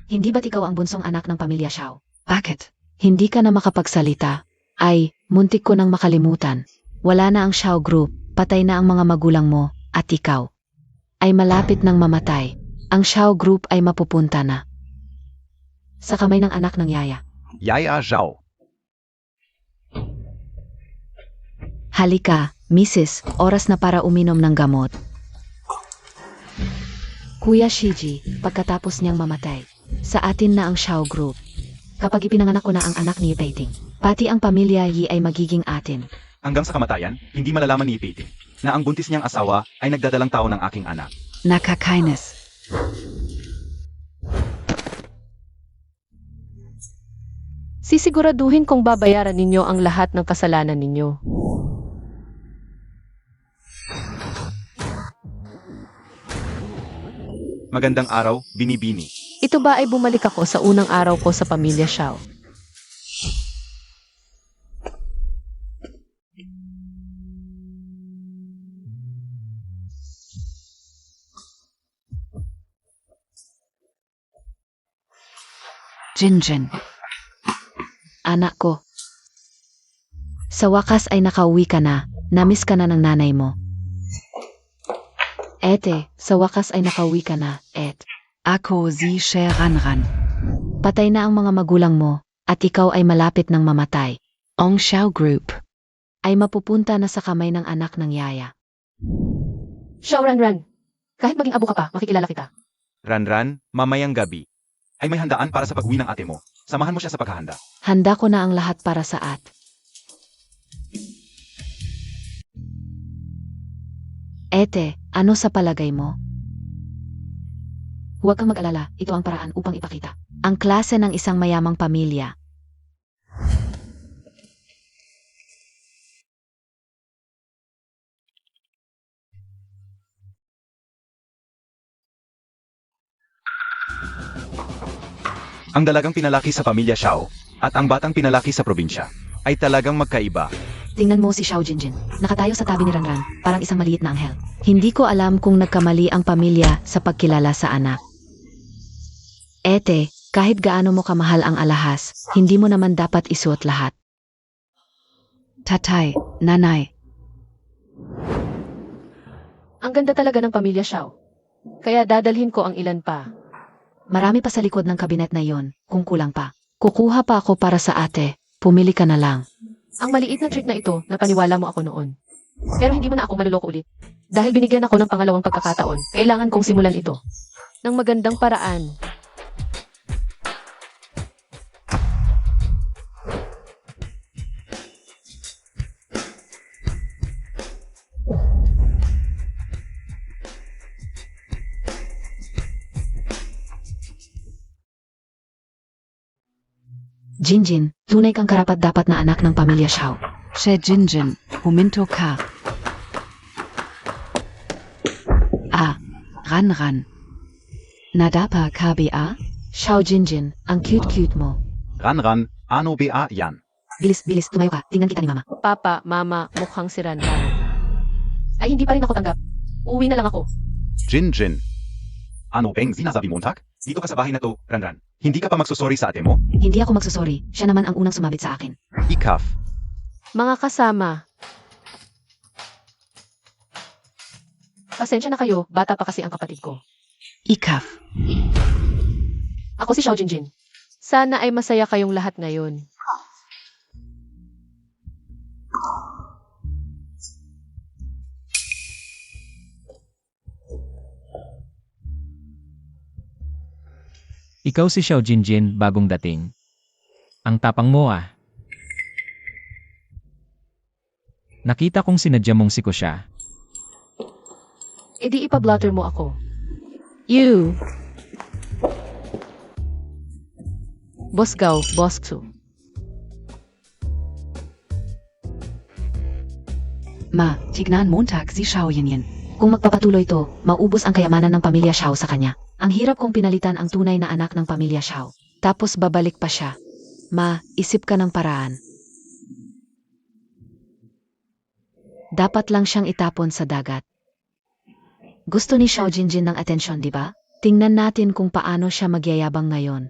Hindi ba't ikaw ang bunsong anak ng pamilya Xiao? Bakit? Hindi ka na makapagsalita. Ay, muntik ko nang makalimutan. Wala na ang Xiao Group, patay na ang mga magulang mo, at ikaw ay malapit nang mamatay. Ang Xiao Group ay mapupunta na sa kamay ng anak ng yaya. Yaya Zhao. Halika, Mrs., oras na para uminom ng gamot. Kuya Shiji, pagkatapos niyang mamatay, sa atin na ang Xiao Group. Kapag ipinanganak ko na ang anak ni Peiting, pati ang pamilya Yi ay magiging atin. Hanggang sa kamatayan, hindi malalaman ni Peiting na ang buntis niyang asawa ay nagdadalang tao ng aking anak. Nakakainis. Sisiguraduhin kong babayaran ninyo ang lahat ng kasalanan ninyo. Magandang araw, Binibini. Ito ba ay bumalik ako sa unang araw ko sa pamilya Xiao? Jinjin. Anak ko. Sa wakas ay nakauwi ka na. Namiss ka na ng nanay mo. Ete, sa wakas ay nakauwi ka na, Et. Ako si Ranran. Patay na ang mga magulang mo, at ikaw ay malapit ng mamatay. Ang Xiao Group ay mapupunta na sa kamay ng anak ng yaya. Xiao Ranran, kahit maging abo ka pa, makikilala kita. Ranran, mamayang gabi ay may handaan para sa pag-uwi ng ate mo. Samahan mo siya sa paghahanda. Handa ko na ang lahat para sa at. Ete, ano sa palagay mo? Huwag kang mag-alala, ito ang paraan upang ipakita ang klase ng isang mayamang pamilya. Ang dalagang pinalaki sa pamilya Xiao at ang batang pinalaki sa probinsya ay talagang magkaiba. Tingnan mo si Xiao Jinjin, nakatayo sa tabi ni Ranran, parang isang maliit na anghel. Hindi ko alam kung nagkamali ang pamilya sa pagkilala sa anak. Ete, kahit gaano mo kamahal ang alahas, hindi mo naman dapat isuot lahat. Tatay, nanay. Ang ganda talaga ng pamilya Xiao. Kaya dadalhin ko ang ilan pa. Marami pa sa likod ng kabinet na yon, kung kulang pa. Kukuha pa ako para sa ate, pumili ka na lang. Ang maliit na trick na ito, napaniwala mo ako noon. Pero hindi mo na ako maluloko ulit. Dahil binigyan ako ng pangalawang pagkakataon, kailangan kong simulan ito ng magandang paraan. Jinjin, tunay kang karapat-dapat na anak ng pamilya Xiao. She Jinjin, huminto ka. Ranran. Nadapa ka ba? Xiao Jinjin, ang cute-cute mo. Ranran, ano ba yan? Bilis, tumayo ka, tingnan kita ni mama. Papa, mama, mukhang si Ranran. Ay, hindi pa rin ako tanggap. Uuwi na lang ako. Jinjin. Ano bang sinasabi mo, Tak? Dito ka sa bahay na to, Ranran. Hindi ka pa magsusorry sa ate mo? Hindi ako magsusorry, siya naman ang unang sumabit sa akin. Ikaf. Mga kasama, pasensya na kayo, bata pa kasi ang kapatid ko. Ikaf. Ako si Xiao Jinjin. Sana ay masaya kayong lahat ngayon. Ikaw si Xiao Jinjin bagong dating. Ang tapang mo ah. Nakita kong sinadya mong siko siya. E di ipa-blotter mo ako. You. Boss Gao, Boss Tsu. Ma, tignan Montag si Xiao Yinyin. Kung magpapatuloy to, maubos ang kayamanan ng pamilya Xiao sa kanya. Ang hirap kong pinalitan ang tunay na anak ng pamilya Xiao. Tapos babalik pa siya. Ma, isip ka ng paraan. Dapat lang siyang itapon sa dagat. Gusto ni Xiao Jinjin ng atensyon, di ba? Tingnan natin kung paano siya magyayabang ngayon.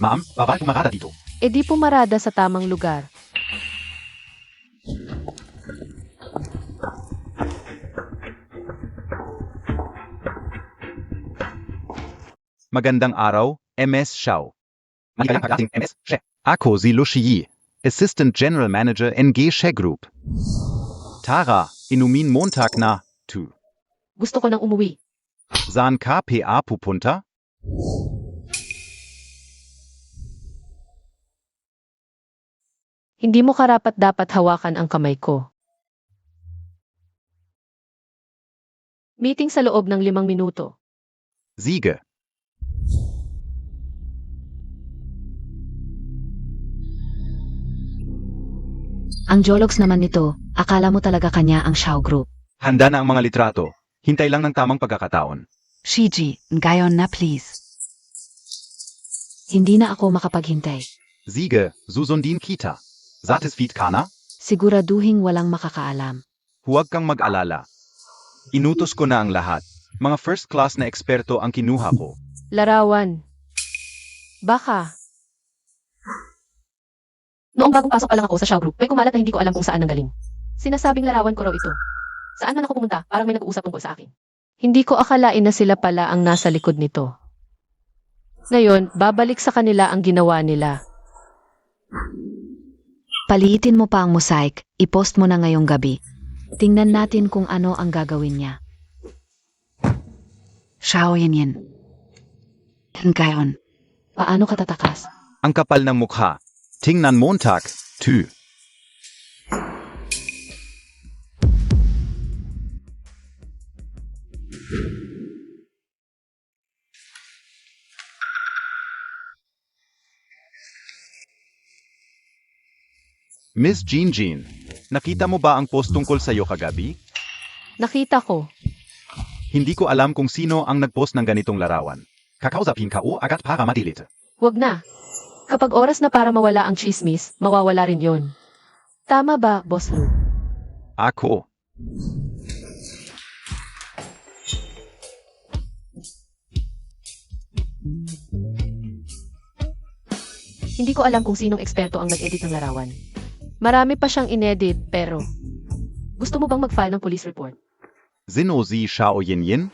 Ma'am, bawal pumarada dito. E di pumarada sa tamang lugar. Magandang araw, MS Xiao. Maligayang pag-ating MS She. Ako si Lu Shiyi, Assistant General Manager NG She Group. Tara, inumin Montag na, tu. Gusto ko nang umuwi. Saan ka PA pupunta? Hindi mo karapat-dapat hawakan ang kamay ko. Meeting sa loob ng 5 minuto. Siege. Ang Jologs naman nito, akala mo talaga kanya ang Xiao Group. Handa na ang mga litrato. Hintay lang ng tamang pagkakataon. Shiji, ngayon na please. Hindi na ako makapaghintay. Siege, susundin kita. Satisfied ka na? Siguraduhing walang makakaalam. Huwag kang mag-alala. Inutos ko na ang lahat. Mga first class na eksperto ang kinuha ko. Larawan. Baka. Noong bagong pasok pa lang ako sa Xiao Group, may kumalat na hindi ko alam kung saan nanggaling. Sinasabing larawan ko raw ito. Saan man ako pumunta, parang may nag-uusap tungkol sa akin. Hindi ko akalain na sila pala ang nasa likod nito. Ngayon, babalik sa kanila ang ginawa nila. Paliitin mo pa ang mosaic, ipost mo na ngayong gabi. Tingnan natin kung ano ang gagawin niya. Xiao Yanyan. Ngayon. Paano ka tatakas? Ang kapal ng mukha. Tingnan Montag, tu. Miss Jean, nakita mo ba ang post tungkol sa'yo kagabi? Nakita ko. Hindi ko alam kung sino ang nagpost ng ganitong larawan. Kakausapin ka o agad para madilit. Huwag na. Kapag oras na para mawala ang chismis, mawawala rin yon. Tama ba, Boss Lu? Ako. Hindi ko alam kung sinong eksperto ang nag-edit ng larawan. Marami pa siyang inedit, pero... Gusto mo bang mag-file ng police report? Sino si Xiao Yanyan?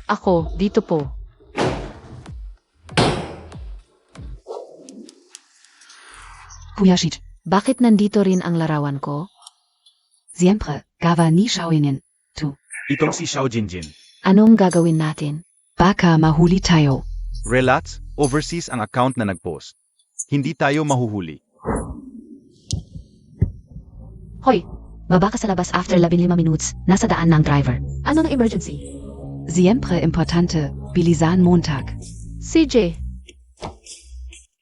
Ako, dito po. Kuya Shij, bakit nandito rin ang larawan ko? Siempre, gawa ni Xiao Yanyan. Itong si Xiao Jinjin. Anong gagawin natin? Baka mahuli tayo. Relax, overseas ang account na nagpost. Hindi tayo mahuhuli. Hoy, Baba ka sa labas after 15 minutes, nasa daan ng driver. ano ng emergency? Siempre importante, bilisan Montag. CJ,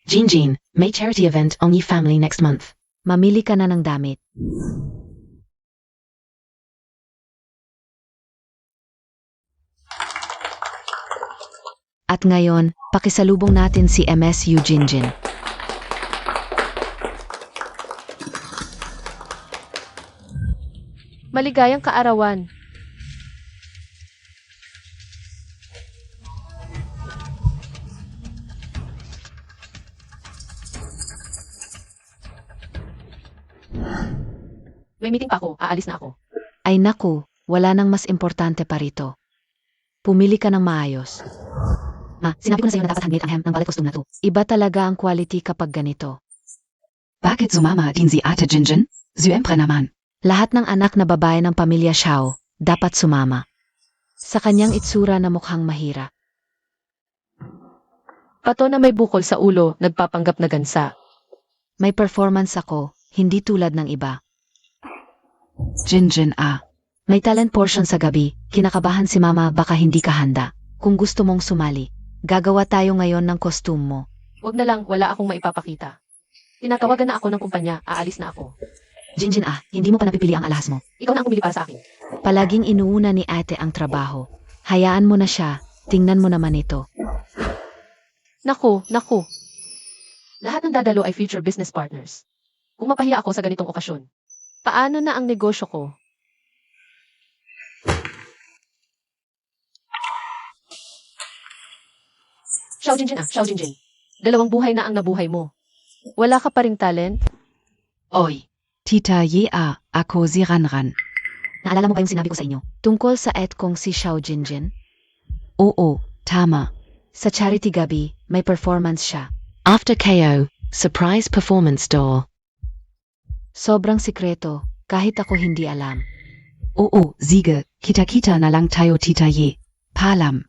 Jean, may charity event only family next month. Mamili ka na ng damit. At ngayon, pakisalubong natin si MS Eugene. maligayang kaarawan. May meeting pa ako, aalis na ako. Ay naku, wala nang mas importante pa rito. Pumili ka ng maayos. Ma, sinabi ko na sa'yo na dapat handmade ang hem ng ballet costume na to. Iba talaga ang quality kapag ganito. Bakit sumama din si Ate Jinjin? Siyempre naman. Lahat ng anak na babae ng pamilya Xiao, dapat sumama. Sa kanyang itsura na mukhang mahirap. Pato na may bukol sa ulo, nagpapanggap na gansa. May performance ako, hindi tulad ng iba. Jinjin May talent portion sa gabi, kinakabahan si mama baka hindi ka handa. Kung gusto mong sumali, gagawa tayo ngayon ng costume mo. Wag na lang, wala akong maipapakita. Tinatawagan na ako ng kumpanya, aalis na ako. Jinjin hindi mo pa napipili ang alahas mo. Ikaw na ang bumili para sa akin. Palaging inuuna ni ate ang trabaho. Hayaan mo na siya, tingnan mo naman ito. Naku. Lahat ng dadalo ay future business partners. Kung mapahiya ako sa ganitong okasyon. Paano na ang negosyo ko? Xiao Jinjin. Dalawang buhay na ang nabuhay mo. Wala ka pa ring talent? Oi. Tita Ye ako si Ranran. Naalala mo ba yung sinabi ko sa inyo? Tungkol sa kong si Xiao Jinjin? Oo, tama. Sa charity gabi, may performance siya. After KO, surprise performance door. Sobrang sikreto, kahit ako hindi alam. Oo, sige, kita-kita na lang tayo Tita Ye. Paalam.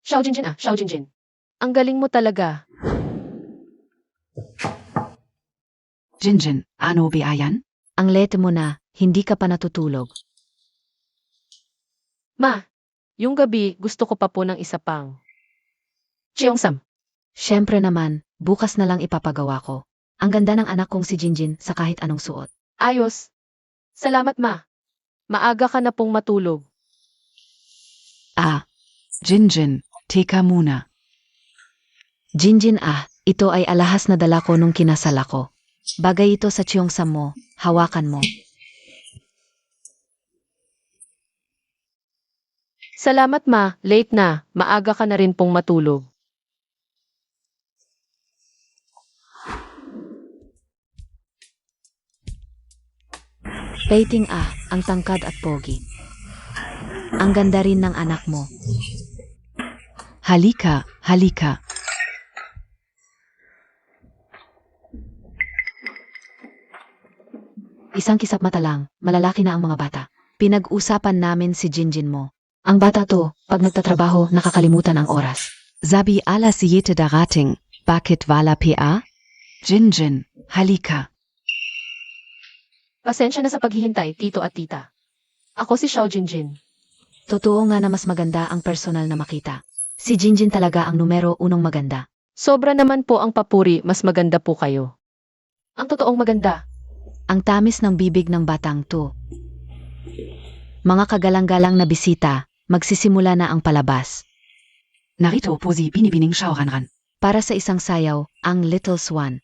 Xiao Jinjin. Ang galing mo talaga. Jinjin, ano ba yan? Ang lete mo na, hindi ka pa natutulog. Ma, yung gabi gusto ko pa po ng isa pang. Cheongsam. Siyempre naman, bukas na lang ipapagawa ko. Ang ganda ng anak kong si Jinjin sa kahit anong suot. Ayos. Salamat ma. Maaga ka na pong matulog. Jinjin, teka muna. Jinjin ito ay alahas na dala ko nung kinasal ako. Bagay ito sa Cheongsam mo, hawakan mo. Salamat ma, late na. Maaga ka na rin pong matulog. Peiting ang tangkad at pogi. Ang ganda rin ng anak mo. Halika. Isang kisap mata lang, malalaki na ang mga bata. Pinag-usapan namin si Jinjin mo. Ang bata to, pag nagtatrabaho, nakakalimutan ang oras. Sabi alas 7 darating, bakit wala pa? Jinjin, halika. Pasensya na sa paghihintay, tito at tita. Ako si Xiao Jinjin. Totoo nga na mas maganda ang personal na makita. Si Jinjin talaga ang numero unong maganda. Sobra naman po ang papuri, mas maganda po kayo. Ang totoong maganda. Ang tamis ng bibig ng batang to. Mga kagalang-galang na bisita, magsisimula na ang palabas. Narito po si Binibining Xiao Ranran. Para sa isang sayaw, ang Little Swan.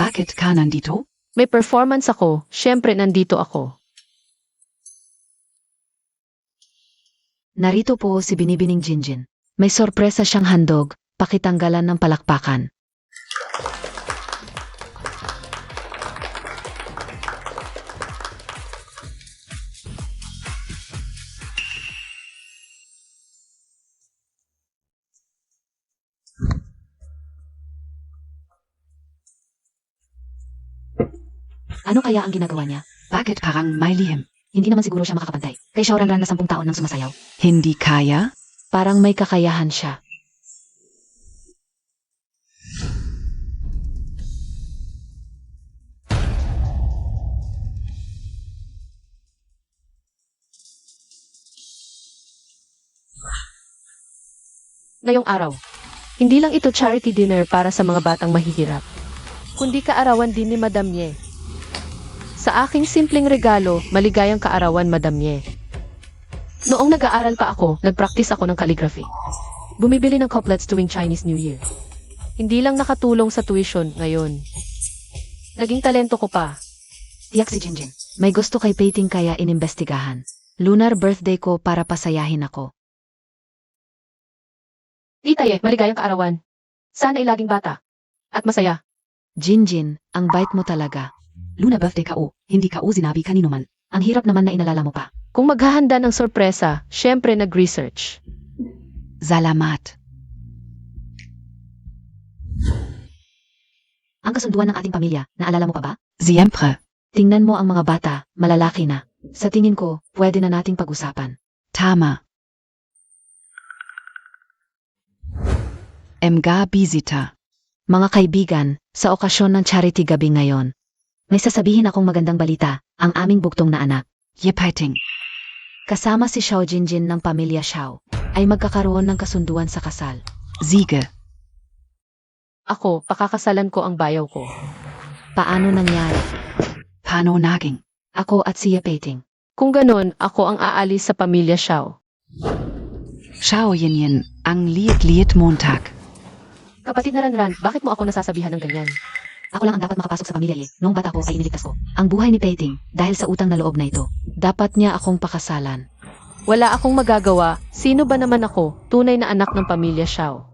Bakit ka nandito? May performance ako, syempre nandito ako. Narito po si Binibining Jinjin. May sorpresa siyang handog, pakitanggalan ng palakpakan. Ano kaya ang ginagawa niya? Bakit parang may lihim? Hindi naman siguro siya makakapantay. Kay Xiao Ranran na 10 taon nang sumasayaw. Hindi kaya? Parang may kakayahan siya. Ngayong araw, hindi lang ito charity dinner para sa mga batang mahihirap, kundi kaarawan din ni Madam Ye. Sa aking simpleng regalo, maligayang kaarawan, Madam Ye. Noong nag-aaral pa ako, nag-practice ako ng calligraphy. Bumibili ng couplets tuwing Chinese New Year. Hindi lang nakatulong sa tuition ngayon. Naging talento ko pa. Tiyak si Jinjin. May gusto kay Peiting kaya inimbestigahan. Lunar birthday ko para pasayahin ako. Tita Ye, maligayang kaarawan. Sana ay laging bata. At masaya. Jinjin, ang bait mo talaga. Luna birthday ka o, hindi ka o sinabi kanino man. Ang hirap naman na inalala mo pa. Kung maghahanda ng sorpresa, syempre nag-research. Salamat. Ang kasunduan ng ating pamilya, naalala mo pa ba? Siyempre. Tingnan mo ang mga bata, malalaki na. Sa tingin ko, pwede na nating pag-usapan. Tama. Mga bisita. Mga kaibigan, sa okasyon ng charity gabi ngayon, May sasabihin akong magandang balita, ang aming buktong na anak. Yipaiting. Kasama si Xiao Jinjin ng pamilya Xiao, ay magkakaroon ng kasunduan sa kasal. Siege. Ako, pakakasalan ko ang bayaw ko. Paano nangyari? Pano naging. Ako at si Yipaiting. Kung ganon, ako ang aalis sa pamilya Xiao. Xiao Yin, ang liit Montag. Kapatid na Ranran, bakit mo ako nasasabihan ng ganyan? Ako lang ang dapat makapasok sa pamilya Noong bata ko ay iniligtas ko ang buhay ni Peiting dahil sa utang na loob na ito. Dapat niya akong pakasalan. Wala akong magagawa. Sino ba naman ako? Tunay na anak ng pamilya Xiao.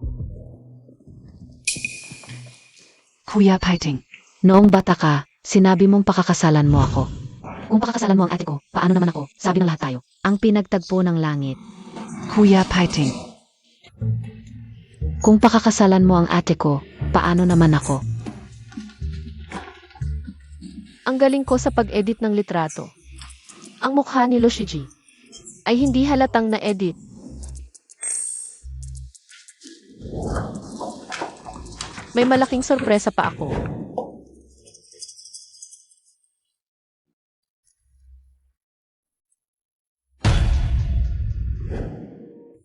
Kuya Paiting. Noong bata ka, sinabi mong pakakasalan mo ako. Kung pakakasalan mo ang ate ko, paano naman ako? Sabi ng lahat tayo. Ang pinagtagpo ng langit. Kuya Paiting. Kung pakakasalan mo ang ate ko, paano naman ako? Ang galing ko sa pag-edit ng litrato. Ang mukha ni Lo Shiji ay hindi halatang na-edit. May malaking sorpresa pa ako.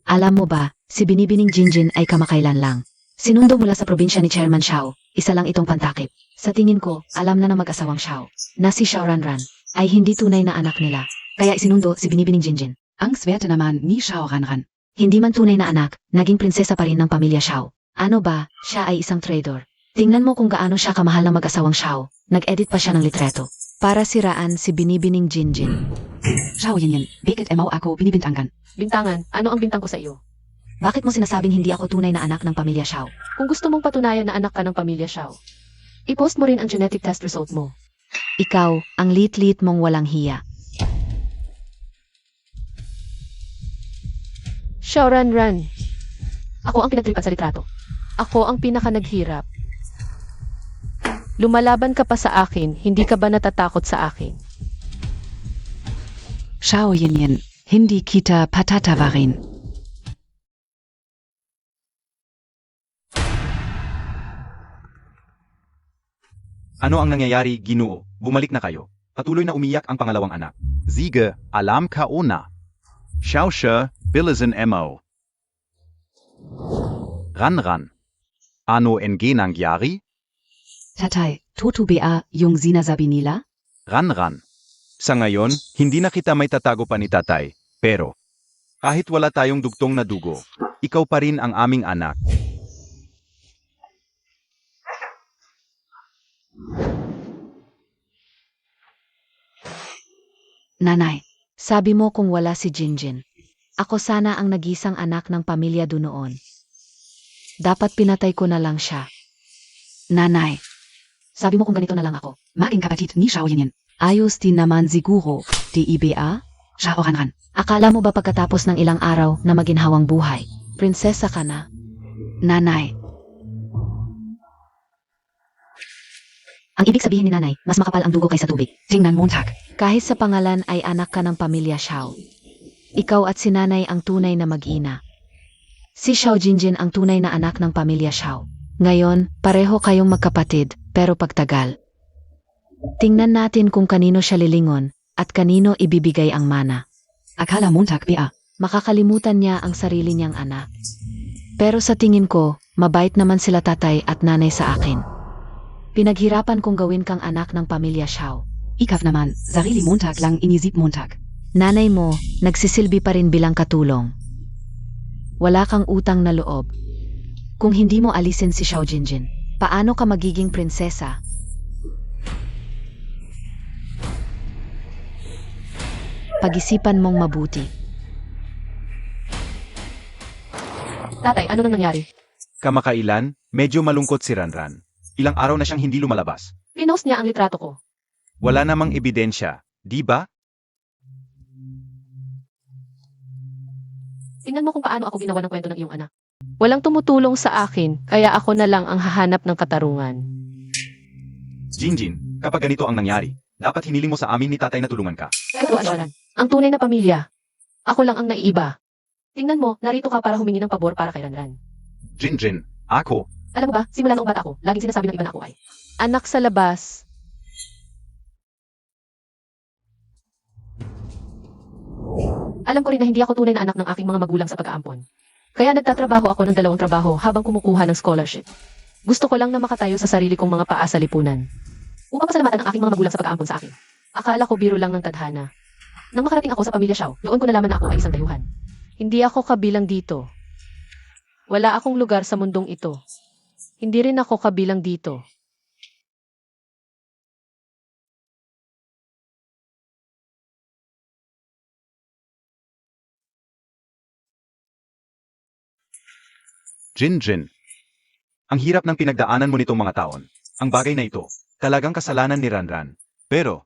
Alam mo ba, si Binibining Jinjin ay kamakailan lang. Sinundo mula sa probinsya ni Chairman Xiao, isa lang itong pantakip. Sa tingin ko, alam na ng mag-asawang Xiao, na si Xiao Ranran, ay hindi tunay na anak nila. Kaya isinundo si Binibining Jinjin. Ang swerte naman ni Xiao Ranran. Hindi man tunay na anak, naging prinsesa pa rin ng pamilya Xiao. Ano ba, siya ay isang traitor. Tingnan mo kung gaano siya kamahal ng mag-asawang Xiao. Nag-edit pa siya ng litreto. Para siraan si Binibining Jinjin. Xiao Yin, bakit emaw ako binibintangan? Bintangan, ano ang bintang ko sa iyo? Bakit mo sinasabing hindi ako tunay na anak ng pamilya Xiao? Kung gusto mong patunayan na anak ka ng pamilya Xiao, i-post mo rin ang genetic test result mo. Ikaw, ang lit-lit mong walang hiya. Xiao Ranran. Ako ang pinagtripan sa litrato. Ako ang pinaka naghirap. Lumalaban ka pa sa akin, hindi ka ba natatakot sa akin? Xiao Yin, hindi kita patatawarin. Ano ang nangyayari, Ginoo? Bumalik na kayo. Patuloy na umiyak ang pangalawang anak. Siege, alam ka una. Xiao She, Billizen Mo. Ranran. Ano NG nangyari? Tatay, Totu Ba, yung sinasabi nila? Ranran. Sa ngayon, hindi na kita may tatago pa ni tatay. Pero, kahit wala tayong dugtong na dugo, ikaw pa rin ang aming anak. Nanay. Sabi mo kung wala si Jinjin. Ako sana ang nagisang anak ng pamilya doon. Dapat pinatay ko na lang siya. Nanay. Sabi mo kung ganito na lang ako. Maging kapatid ni Xiao Yin. Ayos din naman siguro, DIBA? Xiao Ranran. Akala mo ba pagkatapos ng ilang araw na maginhawang buhay, prinsesa ka na? Nanay. Ang ibig sabihin ni nanay, mas makapal ang dugo kaysa tubig. Tingnan Montag. Kahit sa pangalan ay anak ka ng pamilya Xiao. Ikaw at si nanay ang tunay na mag-ina. Si Xiao Jinjin ang tunay na anak ng pamilya Xiao. Ngayon, pareho kayong magkapatid, pero pagtagal. Tingnan natin kung kanino siya lilingon, at kanino ibibigay ang mana. Akala Montag Ba. Makakalimutan niya ang sarili niyang anak. Pero sa tingin ko, mabait naman sila tatay at nanay sa akin. Pinaghirapan kong gawin kang anak ng pamilya Xiao. Ikaw naman, sarili Montag lang inisip Montag. Nanay mo, nagsisilbi pa rin bilang katulong. Wala kang utang na loob. Kung hindi mo alisin si Xiao Jinjin, paano ka magiging prinsesa? Pag-isipan mong mabuti. Tatay, ano nang nangyari? Kamakailan, medyo malungkot si Ranran. Ilang araw na siyang hindi lumalabas. Pinost niya ang litrato ko. Wala namang ebidensya, di ba? Tingnan mo kung paano ako ginawa ng kwento ng iyong anak. Walang tumutulong sa akin, kaya ako na lang ang hahanap ng katarungan. Jinjin, kapag ganito ang nangyari, dapat hiniling mo sa amin ni tatay na tulungan ka. Pero ano, ang tunay na pamilya. Ako lang ang naiiba. Tingnan mo, narito ka para humingi ng pabor para kay Ranran. Jinjin, ako. Alam mo ba, simula noong bata ko, laging sinasabi ng iba na ako ay anak sa labas. Alam ko rin na hindi ako tunay na anak ng aking mga magulang sa pag-aampon. Kaya nagtatrabaho ako ng 2 trabaho habang kumukuha ng scholarship. Gusto ko lang na makatayo sa sarili kong mga paa sa lipunan. Upang pasalamatan ang aking mga magulang sa pag-aampon sa akin. Akala ko biro lang ng tadhana. Nang makarating ako sa pamilya Xiao, doon ko nalaman na ako ay isang dayuhan. Hindi ako kabilang dito. Wala akong lugar sa mundong ito. Hindi rin ako kabilang dito. Jinjin. Ang hirap ng pinagdaanan mo nitong mga taon. Ang bagay na ito, talagang kasalanan ni Ranran. Pero,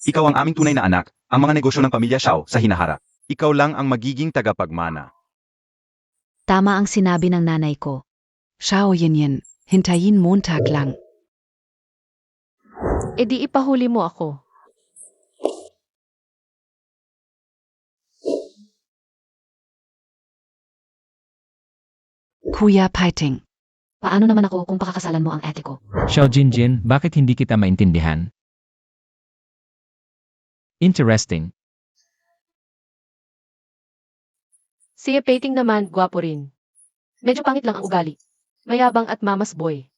ikaw ang aming tunay na anak, ang mga negosyo ng pamilya Xiao sa hinaharap. Ikaw lang ang magiging tagapagmana. Tama ang sinabi ng nanay ko. Xiao Yinyin, hintayin Montag lang. E di ipahuli mo ako. Kuya Paiting. Paano naman ako kung pakakasalan mo ang ate ko? Xiao Jinjin, bakit hindi kita maintindihan? Interesting. Si Peiting naman, gwapo rin. Medyo pangit lang ang ugali. Mayabang at mamas boy.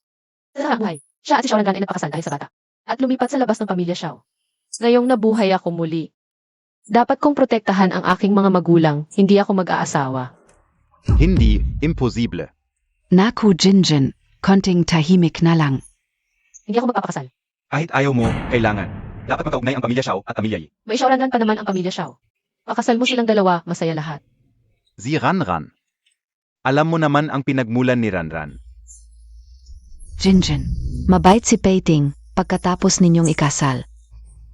Sa Shanghai, siya at si Xiao Ranran ay nagpakasal dahil sa bata. At lumipat sa labas ng pamilya Xiao. Ngayong nabuhay ako muli. Dapat kong protektahan ang aking mga magulang, hindi ako mag-aasawa. Hindi, imposible. Naku Jinjin, konting tahimik na lang. Hindi ako magpapakasal. Kahit ayaw mo, kailangan. Dapat magkaugnay ang pamilya Xiao at pamilya Yi. May Xiao Ranran pa naman ang pamilya Xiao. Pakasal mo silang dalawa, masaya lahat. Si Ranran. Alam mo naman ang pinagmulan ni Ranran. Jinjin. Mabait si Peiting pagkatapos ninyong ikasal.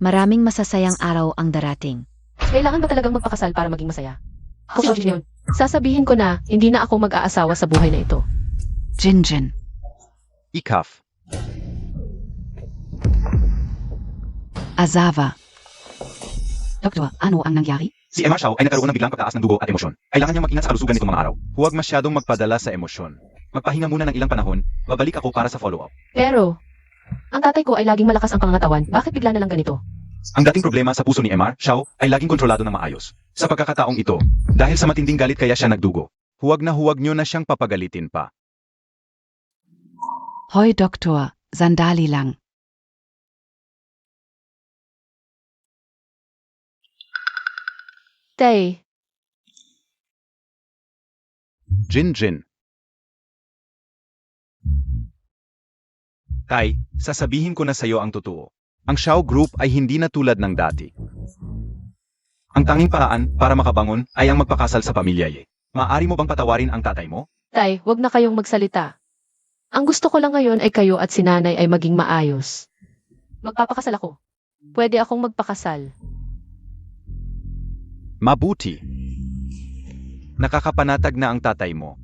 Maraming masasayang araw ang darating. Kailangan ba talagang magpakasal para maging masaya? Ako Xiao Jinjin. Sasabihin ko na, hindi na ako mag-aasawa sa buhay na ito. Jinjin. Ikaf. Azava. Doktor, ano ang nangyari? Si Emma Xiao ay nagkaroon ng biglang pagtaas ng dugo at emosyon. Kailangan niyang mag-ingat sa kalusugan nitong mga araw. Huwag masyadong magpadala sa emosyon. Magpahinga muna ng ilang panahon, babalik ako para sa follow-up. Pero, ang tatay ko ay laging malakas ang pangangatawan, bakit bigla na lang ganito? Ang dating problema sa puso ni Emma Xiao ay laging kontrolado ng maayos. Sa pagkakataong ito, dahil sa matinding galit kaya siya nagdugo. Huwag niyo na siyang papagalitin pa. Hoy Doktor, sandali lang. Tay, Jinjin. Tay, sasabihin ko na sa'yo ang totoo. Ang Xiao Group ay hindi na tulad ng dati. Ang tanging paraan para makabangon ay ang magpakasal sa pamilya Ye. Maaari mo bang patawarin ang tatay mo? tay, wag na kayong magsalita. Ang gusto ko lang ngayon ay kayo at si nanay ay maging maayos. Magpapakasal ako. Pwede akong magpakasal. Mabuti. Nakakapanatag na ang tatay mo.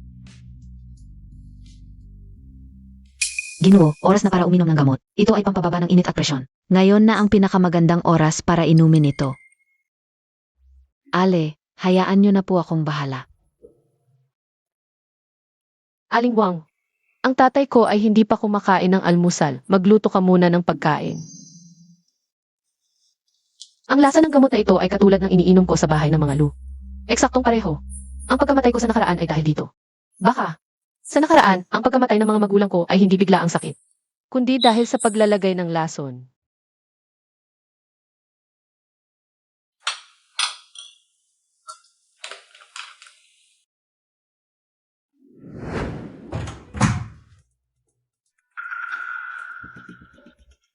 Ginoo, oras na para uminom ng gamot. Ito ay pampababa ng init at presyon. Ngayon na ang pinakamagandang oras para inumin ito. Ale, hayaan niyo na po akong bahala. Aling Wang, ang tatay ko ay hindi pa kumakain ng almusal. Magluto ka muna ng pagkain. Ang lasa ng gamot na ito ay katulad ng iniinom ko sa bahay ng mga Lu. Eksaktong pareho. Ang pagkamatay ko sa nakaraan ay dahil dito. Baka, sa nakaraan, ang pagkamatay ng mga magulang ko ay hindi bigla ang sakit, kundi dahil sa paglalagay ng lason.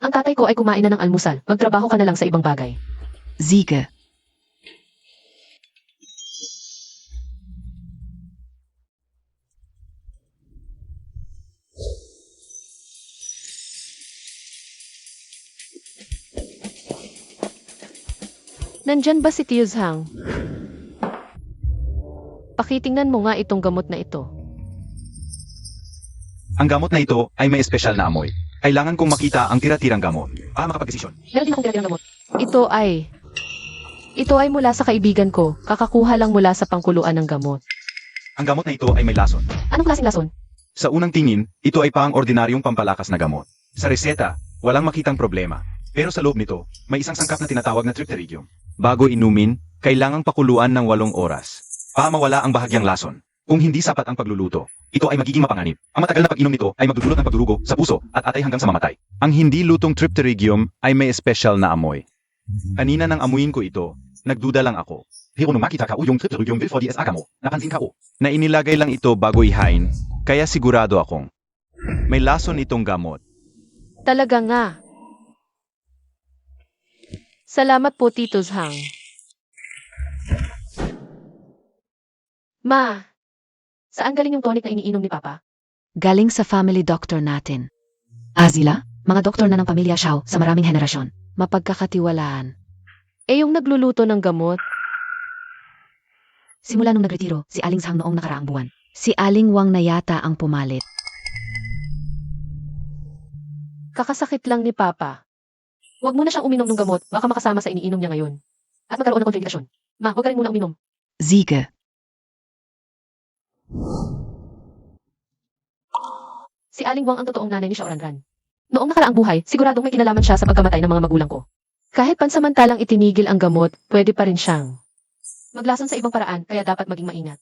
Ang tatay ko ay kumain na ng almusal. Magtrabaho ka na lang sa ibang bagay. Siege. Nandyan ba si Tio Zhang? Pakitingnan mo nga itong gamot na ito. Ang gamot na ito ay may espesyal na amoy. Kailangan kong makita ang tira-tirang gamot para makapagdesisyon. Meron din akong tira-tirang gamot. Ito ay mula sa kaibigan ko. Kakakuha lang mula sa pangkuluan ng gamot. Ang gamot na ito ay may lason. Anong klaseng lason? Sa unang tingin, ito ay pang-ordinaryong pampalakas na gamot. Sa reseta, walang makitang problema. Pero sa loob nito, may isang sangkap na tinatawag na tripteridium. Bago inumin, Kailangang pakuluan ng 8 oras. Para mawala ang bahagyang lason. Kung hindi sapat ang pagluluto, ito ay magiging mapanganib. Ang matagal na pag-inom nito ay magdudulot ng pagdurugo sa puso at atay hanggang sa mamatay. Ang hindi lutong tripterigium ay may espesyal na amoy. Kanina nang amuyin ko ito, nagduda lang ako. Hiro no makita ka yung tripterigium before the aga mo. Napansin ka ko. Na inilagay lang ito bago ihain, kaya sigurado akong may lason itong gamot. Talaga nga. Salamat po, Titos Hang. Ma, saan galing yung tonic na iniinom ni Papa? Galing sa family doctor natin. Azila, mga doktor na ng pamilya Xiao sa maraming henerasyon. Mapagkakatiwalaan. Eh yung nagluluto ng gamot, Simula nung nagretiro, si Aling Zhang noong nakaraang buwan. Si Aling Wang na yata ang pumalit. kakasakit lang ni Papa. Huwag muna siyang uminom ng gamot, baka makasama sa iniinom niya ngayon. At magkaroon ng komplikasyon. Ma, huwag ka rin muna uminom. Siege. Si Aling Wang ang totoong nanay ni Xiaoranran. Noong nakaraang buhay, siguradong may kinalaman siya sa pagkamatay ng mga magulang ko. Kahit pansamantalang itinigil ang gamot, pwede pa rin siyang maglason sa ibang paraan, kaya dapat maging maingat.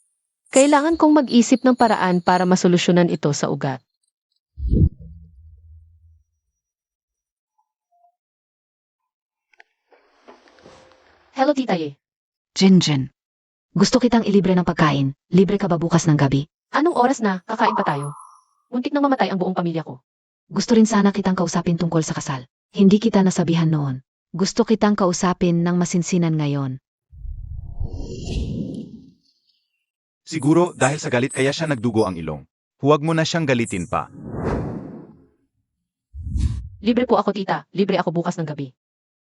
Kailangan kong mag-isip ng paraan para masolusyonan ito sa ugat. Hello, Tita Ye. Jinjin. Gusto kitang ilibre ng pagkain. Libre ka ba bukas ng gabi? Anong oras na? Kakain pa tayo. Muntik nang mamatay ang buong pamilya ko. Gusto rin sana kitang kausapin tungkol sa kasal. Hindi kita nasabihan noon. Gusto kitang kausapin ng masinsinan ngayon. Siguro dahil sa galit kaya siya nagdugo ang ilong. Huwag mo na siyang galitin pa. Libre po ako, Tita. Libre ako bukas ng gabi.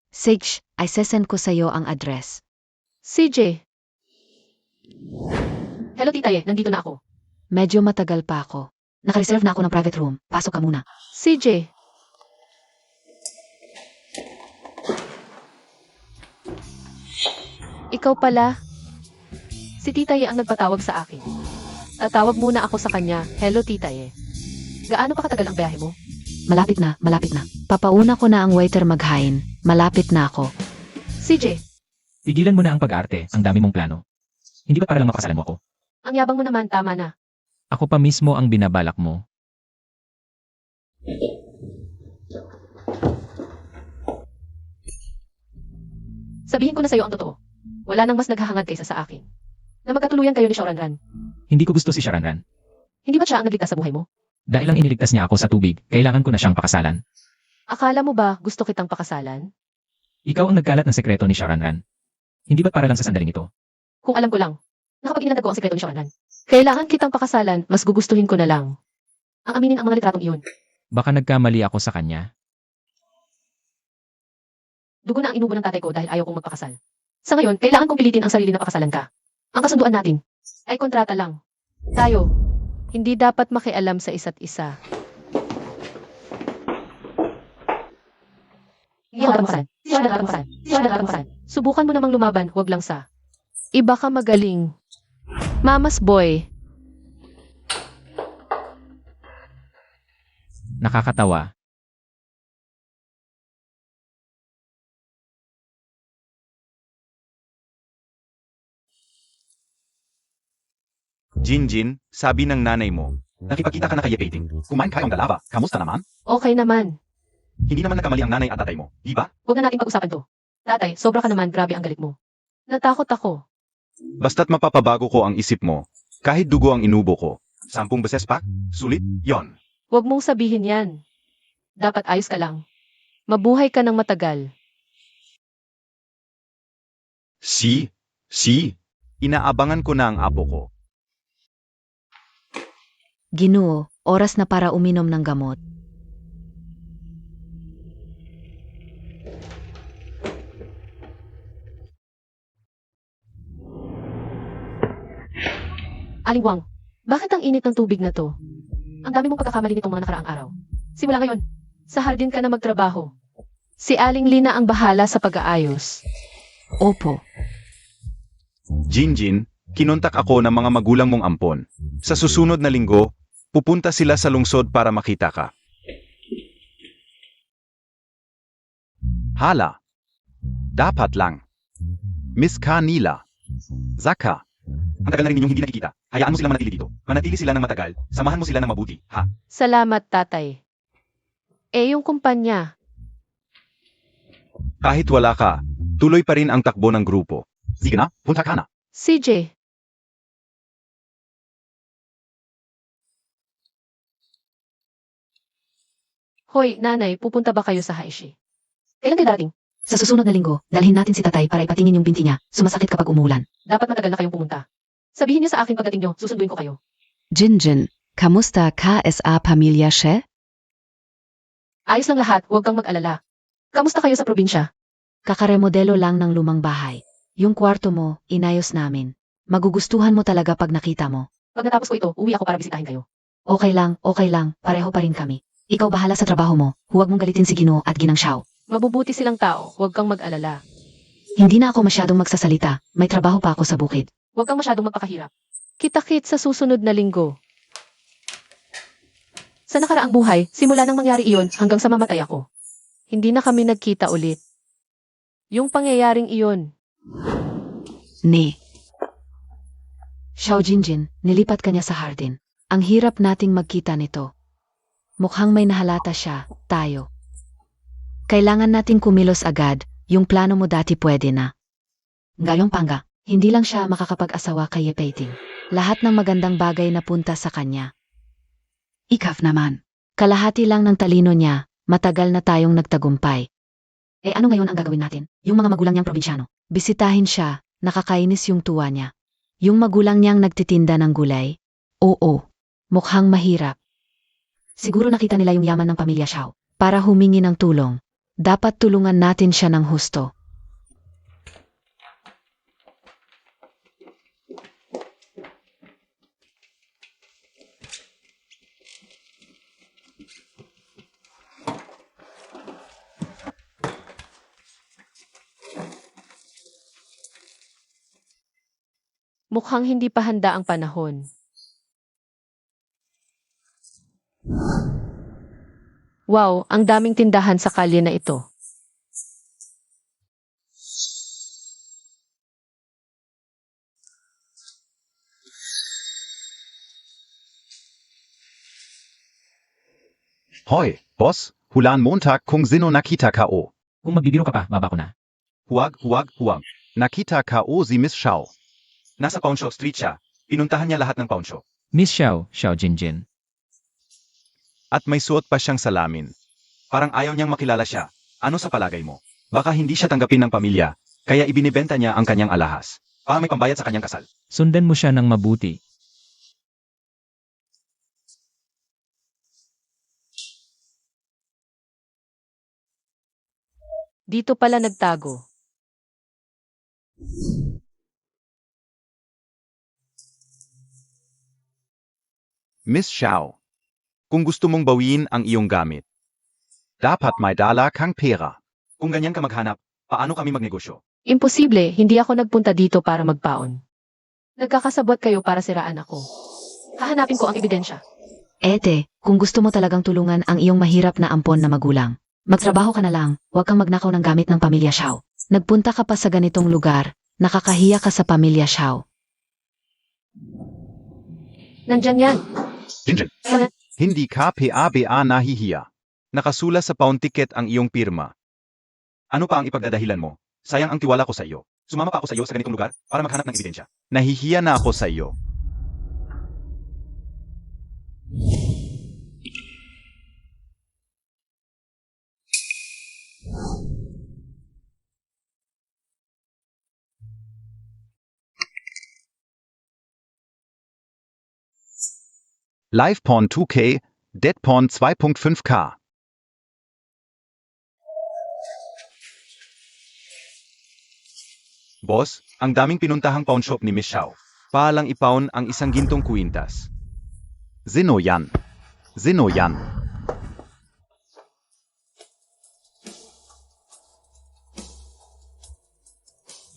Sage, ay sesend ko sa'yo ang address. CJ. Hello, Tita Ye. Nandito na ako. Medyo matagal pa ako. Nakareserve na ako ng private room. Pasok ka muna. CJ. Ikaw pala. Si Tita Ye ang nagpatawag sa akin. Tatawag muna ako sa kanya. Hello, Tita Ye. Gaano pa katagal ang biyahe mo? Malapit na, malapit na. Papauna ko na ang waiter maghain. Malapit na ako. CJ, Tigilan mo na ang pag-arte, ang dami mong plano. Hindi ba para lang makasalan mo ako? ang yabang mo naman, tama na. Ako pa mismo ang binabalak mo. Sabihin ko na sa'yo ang totoo. Wala nang mas naghahangad kaysa sa akin. Na magkatuluyan kayo ni Xiaoranran. Hindi ko gusto si Sharanran. Hindi ba siya ang nagligtas sa buhay mo? Dahil lang iniligtas niya ako sa tubig, kailangan ko na siyang pakasalan. Akala mo ba gusto kitang pakasalan? Ikaw ang nagkalat ng sekreto ni Sharanran. Hindi ba para lang sa sandaling ito? Kung alam ko lang, nakapag-inanag ko ang sekreto ni Xiaoranran. Kailangan kitang pakasalan, mas gugustuhin ko na lang. Ang aminin ang mga litratong iyon. Baka nagkamali ako sa kanya. Dugo na ang inubo ng tatay ko dahil ayaw kong magpakasal. Sa ngayon, kailangan kong pilitin ang sarili na pakasalan ka. Ang kasunduan natin ay kontrata lang. Tayo, hindi dapat makialam sa isa't isa. Hindi ako pakasalan. Hindi ako pakasalan. Hindi ako pakasalan. Subukan mo namang lumaban, huwag lang sa iba ka magaling. Mama's boy. Nakakatawa. Jinjin, sabi ng nanay mo. Nakipagkita ka na kay Peiting. Kumain kayong dalawa. Kamusta naman? Okay naman. Hindi naman nagkamali ang nanay at tatay mo, di ba? Huwag na natin pag-usapan to. Tatay, sobra ka naman, grabe ang galit mo. Natakot ako. Basta't mapapabago ko ang isip mo. Kahit dugo ang inubo ko. 10 beses pa? Sulit? Yon. Huwag mong sabihin yan. Dapat ayos ka lang. Mabuhay ka ng matagal. Si. Inaabangan ko na ang apo ko. Ginoo, oras na para uminom ng gamot. Aling Wang, bakit ang init ng tubig na to? Ang dami mong pagkakamali nitong mga nakaraang araw. Simula ngayon, sa hardin ka na magtrabaho. Si Aling Lina ang bahala sa pag-aayos. Opo. Jinjin, kinontak ako ng mga magulang mong ampon. Sa susunod na linggo, pupunta sila sa lungsod para makita ka. Hala. Dapat lang. Miss Kanila. Zaka. Ang tagal na rin ninyong hindi nakikita. Hayaan mo silang manatili dito. Manatili sila ng matagal. Samahan mo sila ng mabuti, ha? Salamat, tatay. Yung kumpanya. Kahit wala ka, tuloy pa rin ang takbo ng grupo. Sige na, punta ka na. CJ. Hoy, nanay, pupunta ba kayo sa Haishi? Kailan kayo darating? Sa susunod na linggo, dalhin natin si tatay para ipatingin yung binti niya. Sumasakit kapag umulan. Dapat matagal na kayong pumunta. Sabihin niyo sa akin pagdating niyo, susunduin ko kayo. Jinjin, kamusta KSA Pamilya She? Ayos lang lahat, huwag kang mag-alala. Kamusta kayo sa probinsya? Kakaremodelo lang ng lumang bahay. Yung kwarto mo, inayos namin. Magugustuhan mo talaga pag nakita mo. Pag natapos ko ito, uwi ako para bisitahin kayo. Okay lang, pareho pa rin kami. Ikaw bahala sa trabaho mo, huwag mong galitin si Gino at Ginang Xiao. Mabubuti silang tao, huwag kang mag-alala. Hindi na ako masyadong magsasalita, may trabaho pa ako sa bukid. Huwag kang masyadong magpakahirap. Kita-kit sa susunod na linggo. Sa nakaraang buhay, simula nang mangyari iyon hanggang sa mamatay ako. Hindi na kami nagkita ulit. Yung pangyayaring iyon, Nee. Xiao Jinjin, nilipat ka niya sa hardin. Ang hirap nating magkita nito. Mukhang may nahalata siya, tayo. Kailangan nating kumilos agad, yung plano mo dati pwede na. Ngayong pangga, hindi lang siya makakapag-asawa kay Yepeting. Lahat ng magandang bagay na punta sa kanya. Ikaw naman. Kalahati lang ng talino niya, matagal na tayong nagtagumpay. Ano ngayon ang gagawin natin? Yung mga magulang niyang probinsyano. Bisitahin siya, nakakainis yung tuwa niya. Yung magulang niyang nagtitinda ng gulay? Oo, mukhang mahirap. Siguro nakita nila yung yaman ng pamilya Xiao. Para humingi ng tulong. Dapat tulungan natin siya ng husto. mukhang hindi pa handa ang panahon. Wow, ang daming tindahan sa kalye na ito. Hoy, Boss, hulaan Montag kung sino nakita ko. Kung magbibiro ka pa, baba ko na. Huwag. Nakita ko si Miss Xiao. Nasa Pawn Shop Street siya. Pinuntahan niya lahat ng pawn shop. Miss Xiao, Xiao Jinjin. At may suot pa siyang salamin. Parang ayaw niyang makilala siya. Ano sa palagay mo? Baka hindi siya tanggapin ng pamilya, kaya ibinibenta niya ang kanyang alahas. Para may pambayad sa kanyang kasal. Sundan mo siya ng mabuti. Dito pala nagtago. Miss Xiao. Kung gusto mong bawiin ang iyong gamit, dapat may dala kang pera. Kung ganyan ka maghanap, paano kami magnegosyo? Imposible, hindi ako nagpunta dito para magpaon. Nagkakasabot kayo para siraan ako. Hahanapin ko ang ebidensya. Ete, kung gusto mo talagang tulungan ang iyong mahirap na ampon na magulang, magtrabaho ka na lang, huwag kang magnakaw ng gamit ng pamilya Xiao. Nagpunta ka pa sa ganitong lugar, nakakahiya ka sa pamilya Xiao. Nandyan yan. Jinjin. Hindi ka PABA nahihiya. Nakasula sa pawn ticket ang iyong pirma. Ano pa ang ipagdadahilan mo? Sayang ang tiwala ko sa iyo. Sumama pa ako sa iyo sa ganitong lugar para maghanap ng ebidensya. Nahihiya na ako sa iyo. Live Pawn 2K, Dead Pawn 2.5K. Boss, ang daming pinuntahang pawn shop ni Miss Xiao. Palang ipawn ang isang gintong kwintas. Sino yan?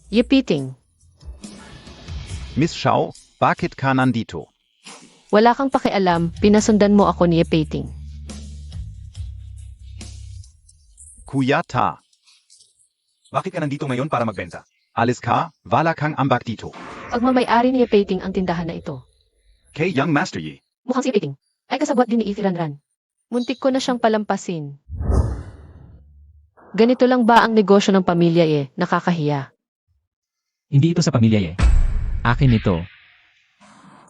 Yepiting. Miss Xiao, bakit ka nandito? Wala kang pakialam, pinasundan mo ako ni Yepiting. Kuya ta. Bakit ka nandito ngayon para magbenta? Alis ka, wala kang ambak dito. Pagmamayari ni Yepeting ang tindahan na ito. Kay Young Master Yi. Mukhang si Yepeting ay kasabwat din ni Ranran. Muntik ko na siyang palampasin. Ganito lang ba ang negosyo ng pamilya nakakahiya. Hindi ito sa pamilya Akin ito.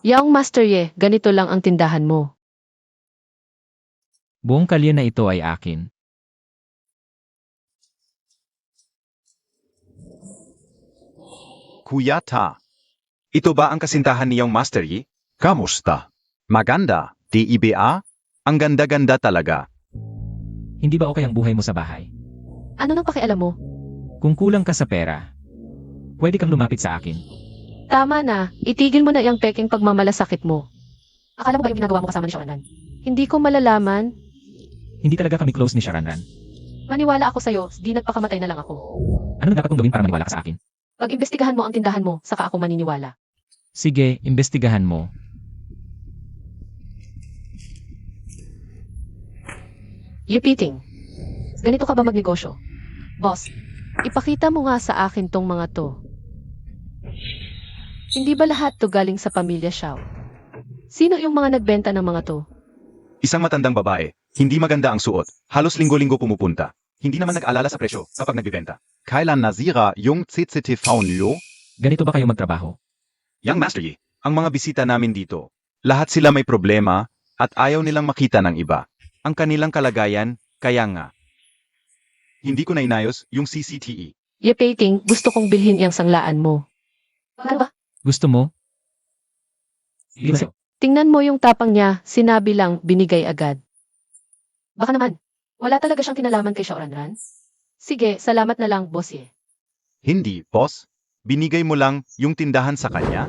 Young Master ganito lang ang tindahan mo. Buong kalye na ito ay akin. Kuya Ta. Ito ba ang kasintahan ni Young Master Yi? Kamusta? Maganda, DIBA? Ang ganda-ganda talaga. Hindi ba okay ang buhay mo sa bahay? Ano nang pakialam mo? Kung kulang ka sa pera, pwede kang lumapit sa akin. Tama na, itigil mo na yung peking pagmamalasakit mo. Akala mo ba yung ginagawa mo kasama ni Sharanran? Hindi ko malalaman. Hindi talaga kami close ni Sharanran. Maniwala ako sa'yo, di nagpakamatay na lang ako. Ano dapat kong gawin para maniwala ka sa akin? Pag-imbestigahan mo ang tindahan mo, saka ako maniniwala. Sige, imbestigahan mo. Yepeting, ganito ka ba magnegosyo? Boss, ipakita mo nga sa akin tong mga to. Hindi ba lahat to galing sa pamilya Xiao? Sino yung mga nagbenta ng mga to? Isang matandang babae, hindi maganda ang suot, halos linggo-linggo pumupunta. Hindi naman nag-alala sa presyo kapag nagbibenta. Kailan nasira yung CCTV niyo? Ganito ba kayo magtrabaho? Young Master Yi, ang mga bisita namin dito, lahat sila may problema at ayaw nilang makita ng iba. Ang kanilang kalagayan, kaya nga. Hindi ko na inayos yung CCTV. Yepeting, gusto kong bilhin yung sanglaan mo. Ano ba? Gusto mo? Sige. Tingnan mo yung tapang niya, sinabi lang, binigay agad. Baka naman, wala talaga siyang kinalaman kay Shaoranran? Sige, salamat na lang, boss Hindi, boss. Binigay mo lang yung tindahan sa kanya?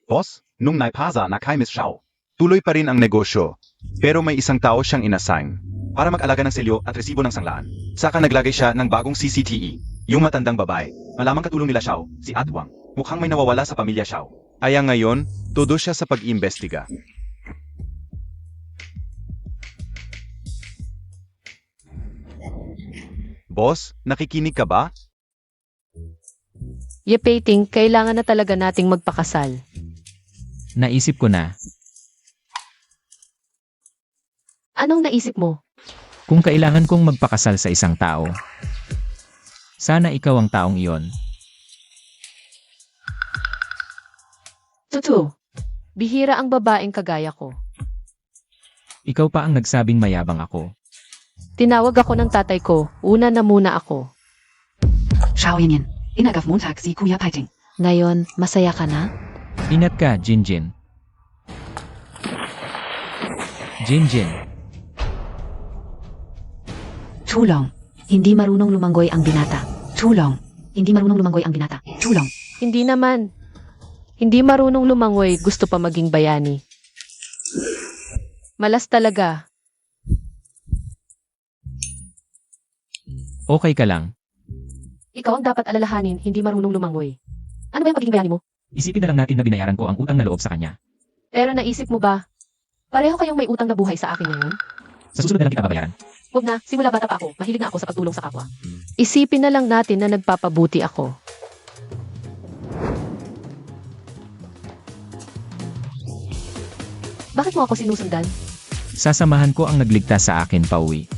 Boss, nung naipasa na kay Miss Xiao, tuloy pa rin ang negosyo. Pero may isang tao siyang inassign para mag-alaga ng selyo at resibo ng sanglaan. Saka naglagay siya ng bagong CCTV, yung matandang babae. Malamang katulong nila Xiao, si Atwang. Mukhang may nawawala sa pamilya Xiao. Kaya ngayon, todo siya sa pag-iimbestiga. Boss, nakikinig ka ba? Yepeting, kailangan na talaga nating magpakasal. Naisip ko na, Anong naisip mo? kung kailangan kong magpakasal sa isang tao, sana ikaw ang taong iyon. Tutu, bihira ang babaeng kagaya ko. Ikaw pa ang nagsabing mayabang ako. Tinawag ako ng tatay ko, una na muna ako. Xiao Yingyan, inagaf Montag si Kuya Paiting. Ngayon, masaya ka na? Ingat ka, Jinjin. Jinjin, Tulong, Hindi marunong lumanggoy ang binata. tulong, Hindi marunong lumanggoy ang binata. tulong. Hindi naman. Hindi marunong lumangoy, gusto pa maging bayani. Malas talaga. okay ka lang. Ikaw ang dapat alalahanin, hindi marunong lumangoy. Ano ba yung pagiging bayani mo? Isipin na lang natin na binayaran ko ang utang na loob sa kanya. Pero naisip mo ba, pareho kayong may utang na buhay sa akin ngayon? Sa susunod na lang kita babayaran. Huwag na, simula bata pa ako, mahilig na ako sa pagtulong sa kapwa. Isipin na lang natin na nagpapabuti ako. Bakit mo ako sinusundan? Sasamahan ko ang nagligtas sa akin pauwi.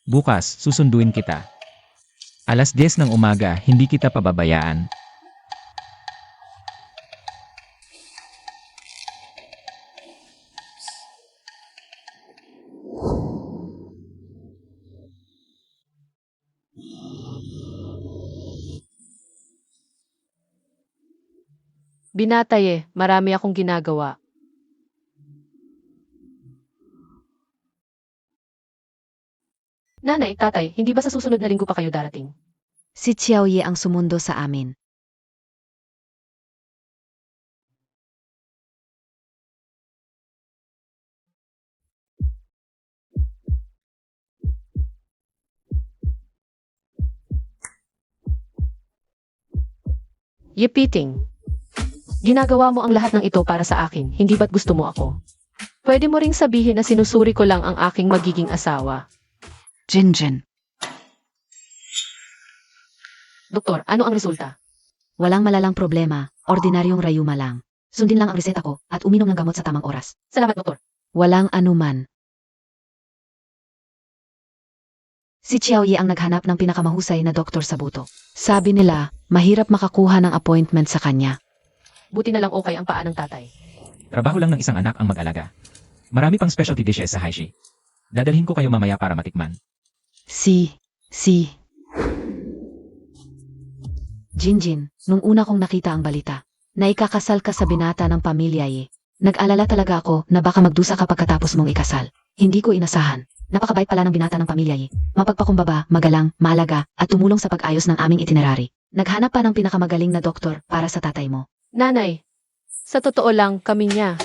Bukas, susunduin kita. Alas 10 ng umaga, hindi kita pababayaan. Binatay marami akong ginagawa. Nanay, tatay, hindi ba sa susunod na linggo pa kayo darating? Si Xiaoye ang sumundo sa amin. Yepiting. Ginagawa mo ang lahat ng ito para sa akin, hindi ba't gusto mo ako? Pwede mo ring sabihin na sinusuri ko lang ang aking magiging asawa. Jinjin. Doktor, ano ang resulta? Walang malalang problema, ordinaryong rayuma lang. Sundin lang ang reseta ko at uminom ng gamot sa tamang oras. Salamat, doktor. Walang anuman. Si Xiao Yi ang naghanap ng pinakamahusay na doktor sa buto. Sabi nila, mahirap makakuha ng appointment sa kanya. Buti na lang okay ang paa ng tatay. Trabaho lang ng isang anak ang mag-alaga. Marami pang specialty dishes sa Haishi. Dadalhin ko kayo mamaya para matikman. Si Jinjin, nung una kong nakita ang balita, na ikakasal ka sa binata ng pamilya Yi. Nag-alala talaga ako na baka magdusa ka pagkatapos mong ikasal. Hindi ko inasahan. Napakabait pala ng binata ng pamilya Yi. Mapagpakumbaba, magalang, malaga, at tumulong sa pag-ayos ng aming itinerary. Naghanap pa ng pinakamagaling na doktor para sa tatay mo. Nanay, sa totoo lang, kami niya.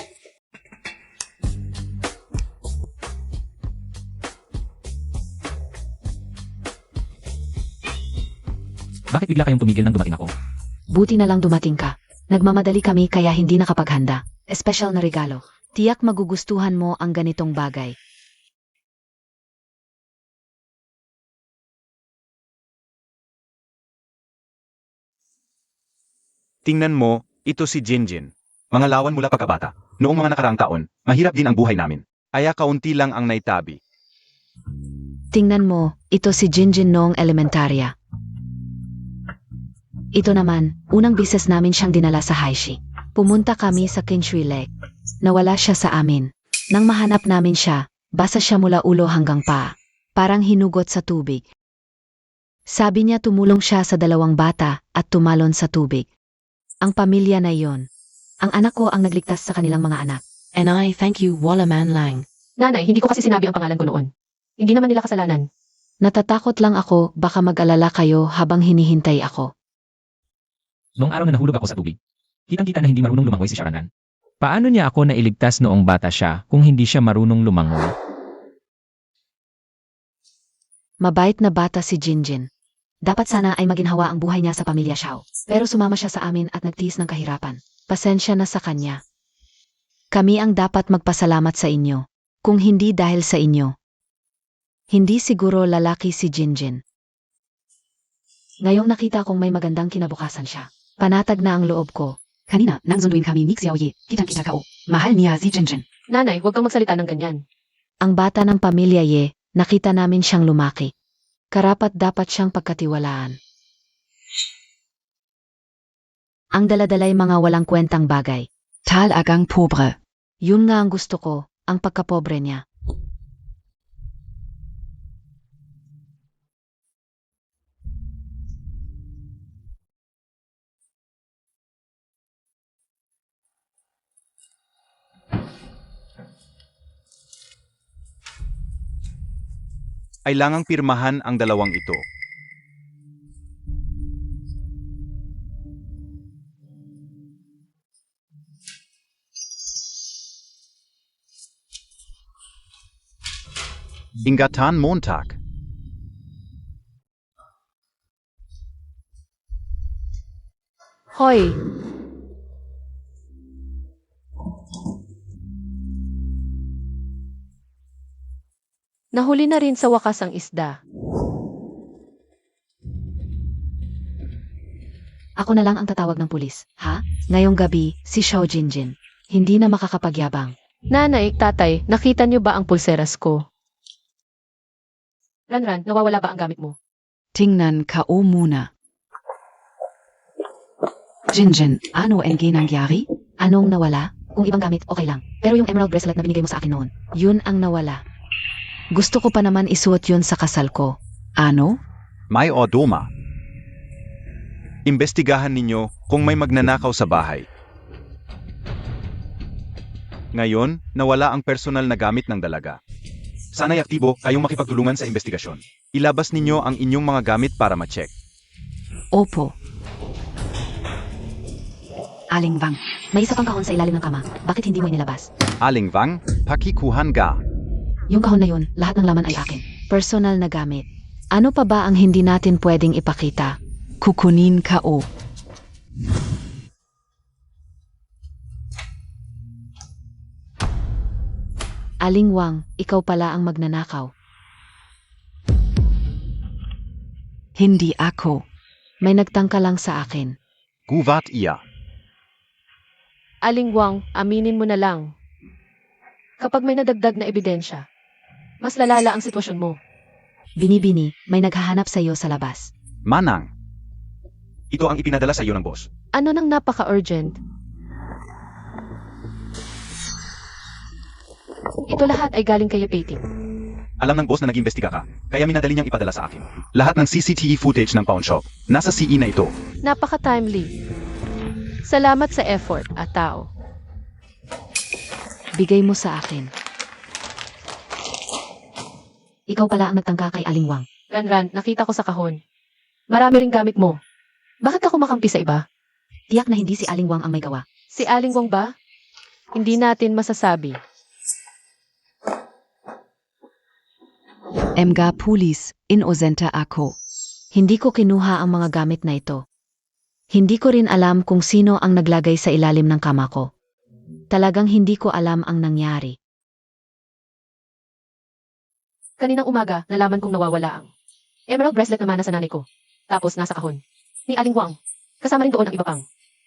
Bakit bigla kayong tumigil nang dumating ako? Buti na lang dumating ka. Nagmamadali kami kaya hindi nakapaghanda. Espesyal na regalo. Tiyak magugustuhan mo ang ganitong bagay. Tingnan mo, ito si Jinjin. Mga lawan mula pagkabata. Noong mga nakaraang taon, mahirap din ang buhay namin. Kaya kaunti lang ang naitabi. Tingnan mo, ito si Jinjin noong elementarya. Ito naman, unang bises namin siyang dinala sa Haishi. Pumunta kami sa Kinshui Lake. Nawala siya sa amin. Nang mahanap namin siya, basa siya mula ulo hanggang paa. Parang hinugot sa tubig. Sabi niya tumulong siya sa 2 bata at tumalon sa tubig. Ang pamilya na iyon. Ang anak ko ang nagligtas sa kanilang mga anak. And I thank you, Wala Man Lang. Nanay, hindi ko kasi sinabi ang pangalan ko noon. Hindi naman nila kasalanan. Natatakot lang ako baka mag-alala kayo habang hinihintay ako. Noong araw na nahulog ako sa tubig, kitang-kita na hindi marunong lumangoy si Sharanan. Paano niya ako nailigtas noong bata siya kung hindi siya marunong lumangoy? Mabait na bata si Jinjin. Dapat sana ay maginhawa ang buhay niya sa pamilya Xiao. Pero sumama siya sa amin at nagtiis ng kahirapan. Pasensya na sa kanya. Kami ang dapat magpasalamat sa inyo. Kung hindi dahil sa inyo. Hindi siguro lalaki si Jinjin. Ngayong nakita kong may magandang kinabukasan siya. Panatag na ang loob ko. Kanina, nang sunduin kami ni Xiao Yi. Kitang-kita ka mahal niya si Jinjin. Nanay, huwag kang magsalita ng ganyan. Ang bata ng pamilya Ye, nakita namin siyang lumaki. Karapat dapat siyang pagkatiwalaan. Ang daladalay mga walang kwentang bagay. Talagang pobre. Yun nga ang gusto ko, ang pagkapobre niya. Kailangang pirmahan ang dalawang ito. Ingatan Montag. Hoy! Nahuli na rin sa wakas ang isda. Ako na lang ang tatawag ng pulis, ha? Ngayong gabi, si Xiao Jinjin. Hindi na makakapagyabang. Nanay, tatay, nakita niyo ba ang pulseras ko? Ranran, nawawala ba ang gamit mo? Tingnan ka muna. Jinjin, ano ang ginangyari? Anong nawala? Kung ibang gamit, okay lang. Pero yung emerald bracelet na binigay mo sa akin noon, yun ang nawala. Gusto ko pa naman isuot yun sa kasal ko. Ano? May odoma. Imbestigahan ninyo kung may magnanakaw sa bahay. Ngayon, nawala ang personal na gamit ng dalaga. Sana'y aktibo kayong makipagtulungan sa investigasyon. Ilabas ninyo ang inyong mga gamit para ma-check. Opo. Aling Wang, may isa pang kahon sa ilalim ng kama. Bakit hindi mo inilabas? Aling Wang, pakikuhan ga. Yung kahon na yun, lahat ng laman ay akin. Personal na gamit. Ano pa ba ang hindi natin pwedeng ipakita? Kukunin ka Aling Wang, ikaw pala ang magnanakaw. Hindi ako. May nagtangka lang sa akin. Guwat iya. Aling Wang, aminin mo na lang. Kapag may nadagdag na ebidensya, mas lalala ang sitwasyon mo. Binibini, may naghahanap sa iyo sa labas. Manang. Ito ang ipinadala sa iyo ng boss. Ano nang napaka-urgent? Ito lahat ay galing kay Peiting. Alam ng boss na nag-imbestiga ka, kaya minadali niyang ipadala sa akin. Lahat ng CCTV footage ng pawn shop, nasa CE na ito. Napaka-timely. Salamat sa effort at tao. Bigay mo sa akin. Ikaw pala ang nagtangka kay Aling Wang. Ran, nakita ko sa kahon. Marami ring gamit mo. Bakit ako makampi sa iba? Tiyak na hindi si Aling Wang ang may gawa. Si Aling Wang ba? Hindi natin masasabi. Mga pulis, inosenta ako. Hindi ko kinuha ang mga gamit na ito. Hindi ko rin alam kung sino ang naglagay sa ilalim ng kama ko. Talagang hindi ko alam ang nangyari. Kaninang umaga, nalaman kong nawawala ang emerald bracelet na mana sa nanay ko. Tapos nasa kahon. Ni Aling Wang. Kasama rin doon ang iba pang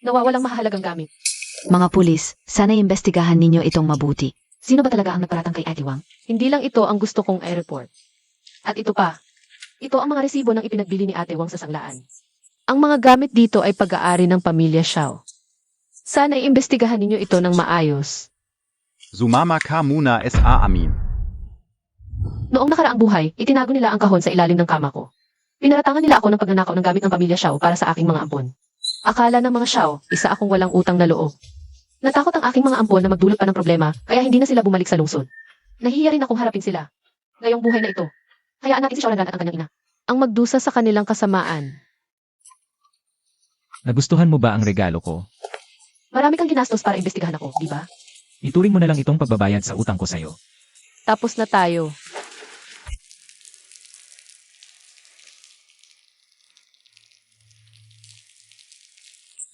nawawalang mahalagang gamit. Mga pulis, sana imbestigahan ninyo itong mabuti. Sino ba talaga ang nagparatang kay Ate Wang? Hindi lang ito ang gusto kong i-report. At ito pa. Ito ang mga resibo ng ipinagbili ni Ate Wang sa sanglaan. Ang mga gamit dito ay pag-aari ng pamilya Xiao. Sana iimbestigahan ninyo ito ng maayos. Zumama ka muna sa amin. Noong nakaraang buhay, itinago nila ang kahon sa ilalim ng kama ko. Pinaratangan nila ako ng pagnanakaw ng gamit ng pamilya Xiao para sa aking mga ampon. Akala ng mga Xiao, isa akong walang utang na loob. Natakot ang aking mga ampon na magdulot pa ng problema, kaya hindi na sila bumalik sa lungsod. Nahihiya rin akong harapin sila. Ngayong buhay na ito. Hayaan natin si Xiao Ranran at ang kanyang ina. Ang magdusa sa kanilang kasamaan. Nagustuhan mo ba ang regalo ko? Marami kang ginastos para imbestigahan ako, di ba? Ituring mo na lang itong pagbabayad sa utang ko sa'yo. Tapos na tayo.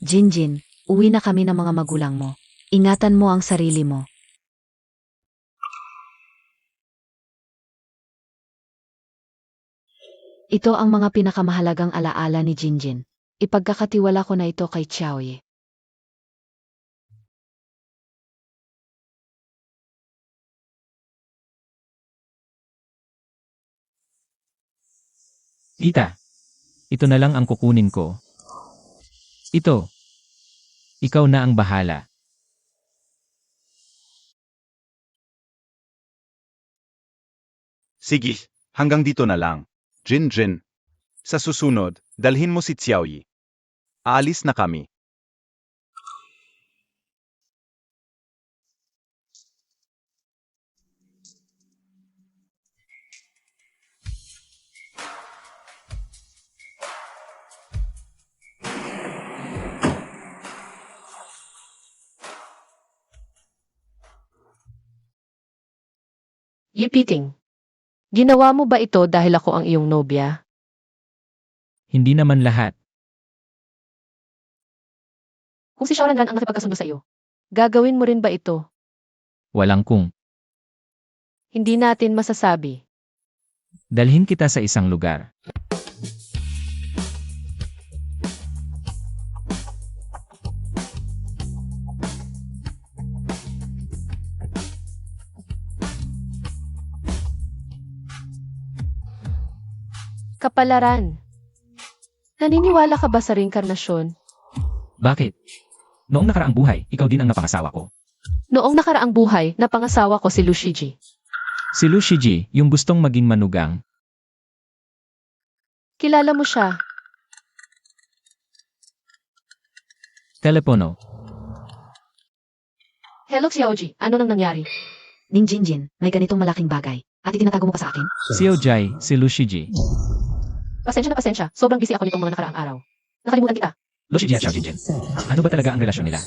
Jinjin, uwi na kami ng mga magulang mo. Ingatan mo ang sarili mo. Ito ang mga pinakamahalagang alaala ni Jinjin. Ipagkakatiwala ko na ito kay Xiaoye. Tita, ito na lang ang kukunin ko. Ito. Ikaw na ang bahala. Sige, hanggang dito na lang. Jinjin. Sa susunod, dalhin mo si Xiaoyi. Aalis na kami. Yipiting. Ginawa mo ba ito dahil ako ang iyong nobya? Hindi naman lahat. Kung si Xiao Ranran ang nakipagkasundo sa iyo, gagawin mo rin ba ito? Walang kung. Hindi natin masasabi. Dalhin kita sa isang lugar. Kapalaran. Naniniwala ka ba sa reinkarnasyon? Bakit? Noong nakaraang buhay, ikaw din ang napangasawa ko. Noong nakaraang buhay, napangasawa ko si Lu Shiji. Si Lu Shiji, yung gustong maging manugang. Kilala mo siya. Telepono. Hello Xiaoji, ano nang nangyari? Ning Jinjin, may ganitong malaking bagay. At itinatago mo pa sa akin? Si Ojai, si Lu Shiji. Pasensya na pasensya, sobrang busy ako nitong mga nakaraang araw. Nakalimutan kita. Lu Shiji at Xiao Jinjin. Ano ba talaga ang relasyon nila?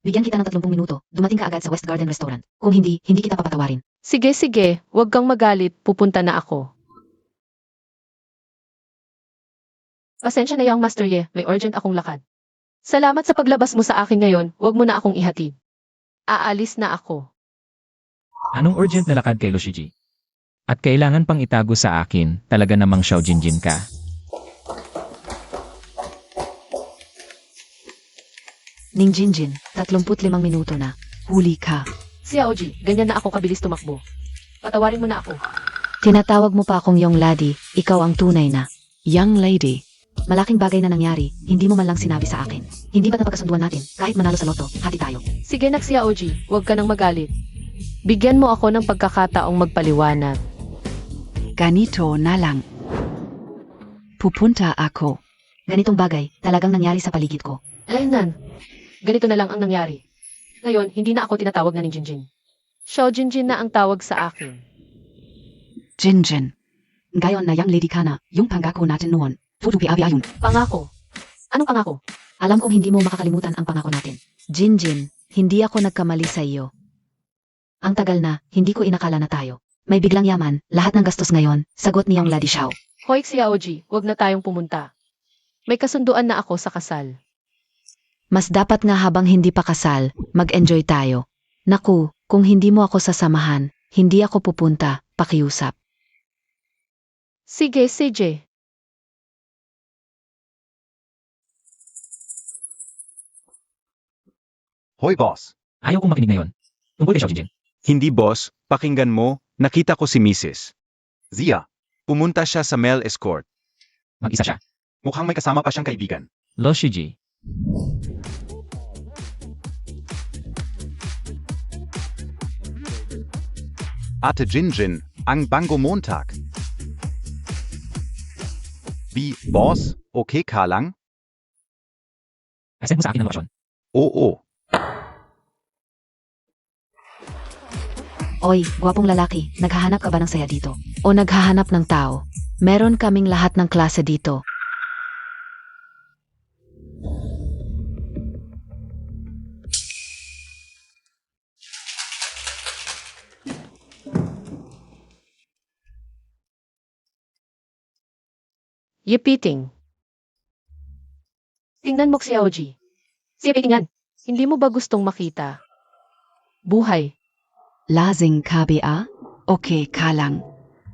Bigyan kita ng 30 minuto. Dumating ka agad sa West Garden Restaurant. Kung hindi, hindi kita papatawarin. Sige, huwag kang magalit, pupunta na ako. Pasensya na yung Master Ye, may urgent akong lakad. Salamat sa paglabas mo sa akin ngayon, huwag mo na akong ihatid. Aalis na ako. Anong urgent na lakad kay Loshiji? At kailangan pang itago sa akin, talaga namang Xiao Jinjin ka. Ning Jinjin, 35 minuto na. Huli ka. Xiaoji, ganyan na ako kabilis tumakbo. Patawarin mo na ako. Tinatawag mo pa akong Young Lady, ikaw ang tunay na. Young lady. Malaking bagay na nangyari, hindi mo man lang sinabi sa akin. Hindi ba't napagkasunduan natin, kahit manalo sa loto, hati tayo. Sige nak Xiaoji, huwag ka nang magalit. Bigyan mo ako ng pagkakataong magpaliwanag. Ganito na lang. Pupunta ako. Ganitong bagay, talagang nangyari sa paligid ko. Ayun, ganito na lang ang nangyari. Ngayon, hindi na ako tinatawag na ni Jinjin. Xiao Jinjin na ang tawag sa akin. Jinjin. Ngayon na Young Lady ka na, yung pangako natin noon. Futubi-abi ayun. Pangako. Anong pangako? Alam kong hindi mo makakalimutan ang pangako natin. Jinjin, hindi ako nagkamali sa iyo. Ang tagal na, hindi ko inakala na tayo. May biglang yaman, lahat ng gastos ngayon, sagot ni Young Lady Xiao. Hoy Xiaoji, huwag na tayong pumunta. May kasunduan na ako sa kasal. Mas dapat nga habang hindi pa kasal, mag-enjoy tayo. Naku, kung hindi mo ako sasamahan, hindi ako pupunta, pakiusap. Sige, sige. Hoy boss. Ayaw kong makinig ngayon. Tungkol kay Xiao Jinjin. Hindi boss, pakinggan mo, nakita ko si Mrs. Zia. Pumunta siya sa male escort. Mag-isa siya. Mukhang may kasama pa siyang kaibigan. Loshiji. Ate Jinjin, ang Bango Montag. Wie, boss, okay ka lang? Asend mo sa akin ang lokasyon. Oo. Oy, gwapong lalaki, naghahanap ka ba ng saya dito? O naghahanap ng tao? Meron kaming lahat ng klase dito. Yipiting. Tingnan mo Xiaoji. Yipitingan. Hindi mo ba gustong makita? Buhay. Lasing KBA? Okay ka lang.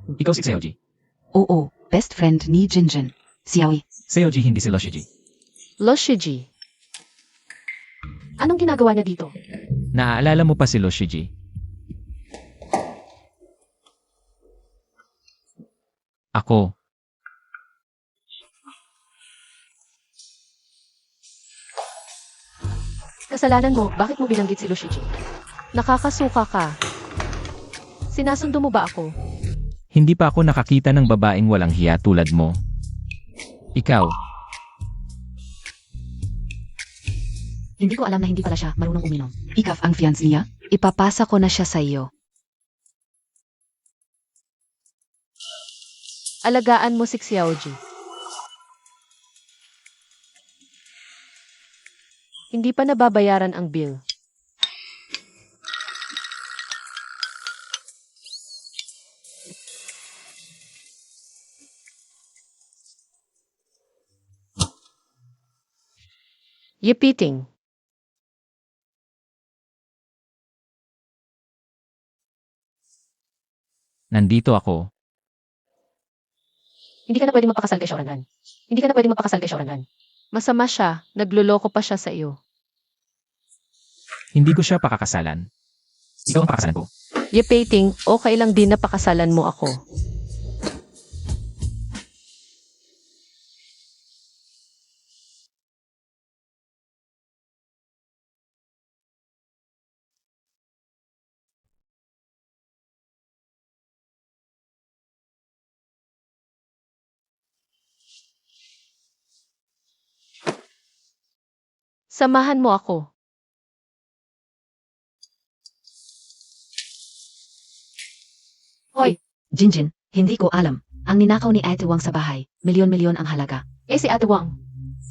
Ikaw si Xiaoji. Oo, best friend ni Jinjin. Xiaoyi. Xiaoji hindi si Loshiji. Loshiji. Anong ginagawa niya dito? Naaalala mo pa si Loshiji? Ako. Kasalanan mo, bakit mo binanggit si Loshiji? Nakakasuka ka. Sinasundo mo ba ako? Hindi pa ako nakakita ng babaeng walang hiya tulad mo. Ikaw. Hindi ko alam na hindi pala siya marunong uminom. Ikaw ang fiancé niya? Ipapasa ko na siya sa iyo. Alagaan mo si Xiaoji. Hindi pa nababayaran ang bill. Yipiting. Nandito ako. Hindi ka na pwede mapakasal kay Shorangan. Hindi ka na pwede mapakasal kay Shorangan. Masama siya, nagluloko pa siya sa iyo. Hindi ko siya pakakasalan. Ikaw ang pakakasalan ko. Yipiting, okay lang din na pakasalan mo ako. Samahan mo ako. Hoy, Jinjin, hindi ko alam. Ang ninakaw ni Ate Wang sa bahay, milyon-milyon ang halaga. si Ate Wang.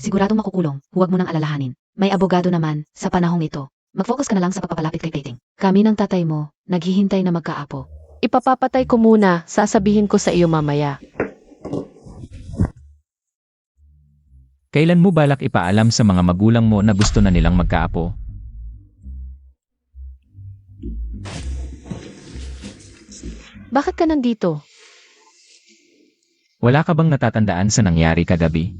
Siguradong makukulong, huwag mo nang alalahanin. May abogado naman, sa panahong ito. Mag-focus ka na lang sa pagpapalapit kay Peiting. Kami ng tatay mo, naghihintay na magkaapo. Ipapapatay ko muna, sasabihin ko sa iyo mamaya. Kailan mo balak ipaalam sa mga magulang mo na gusto na nilang magkaapo? Bakit ka nandito? Wala ka bang natatandaan sa nangyari kagabi?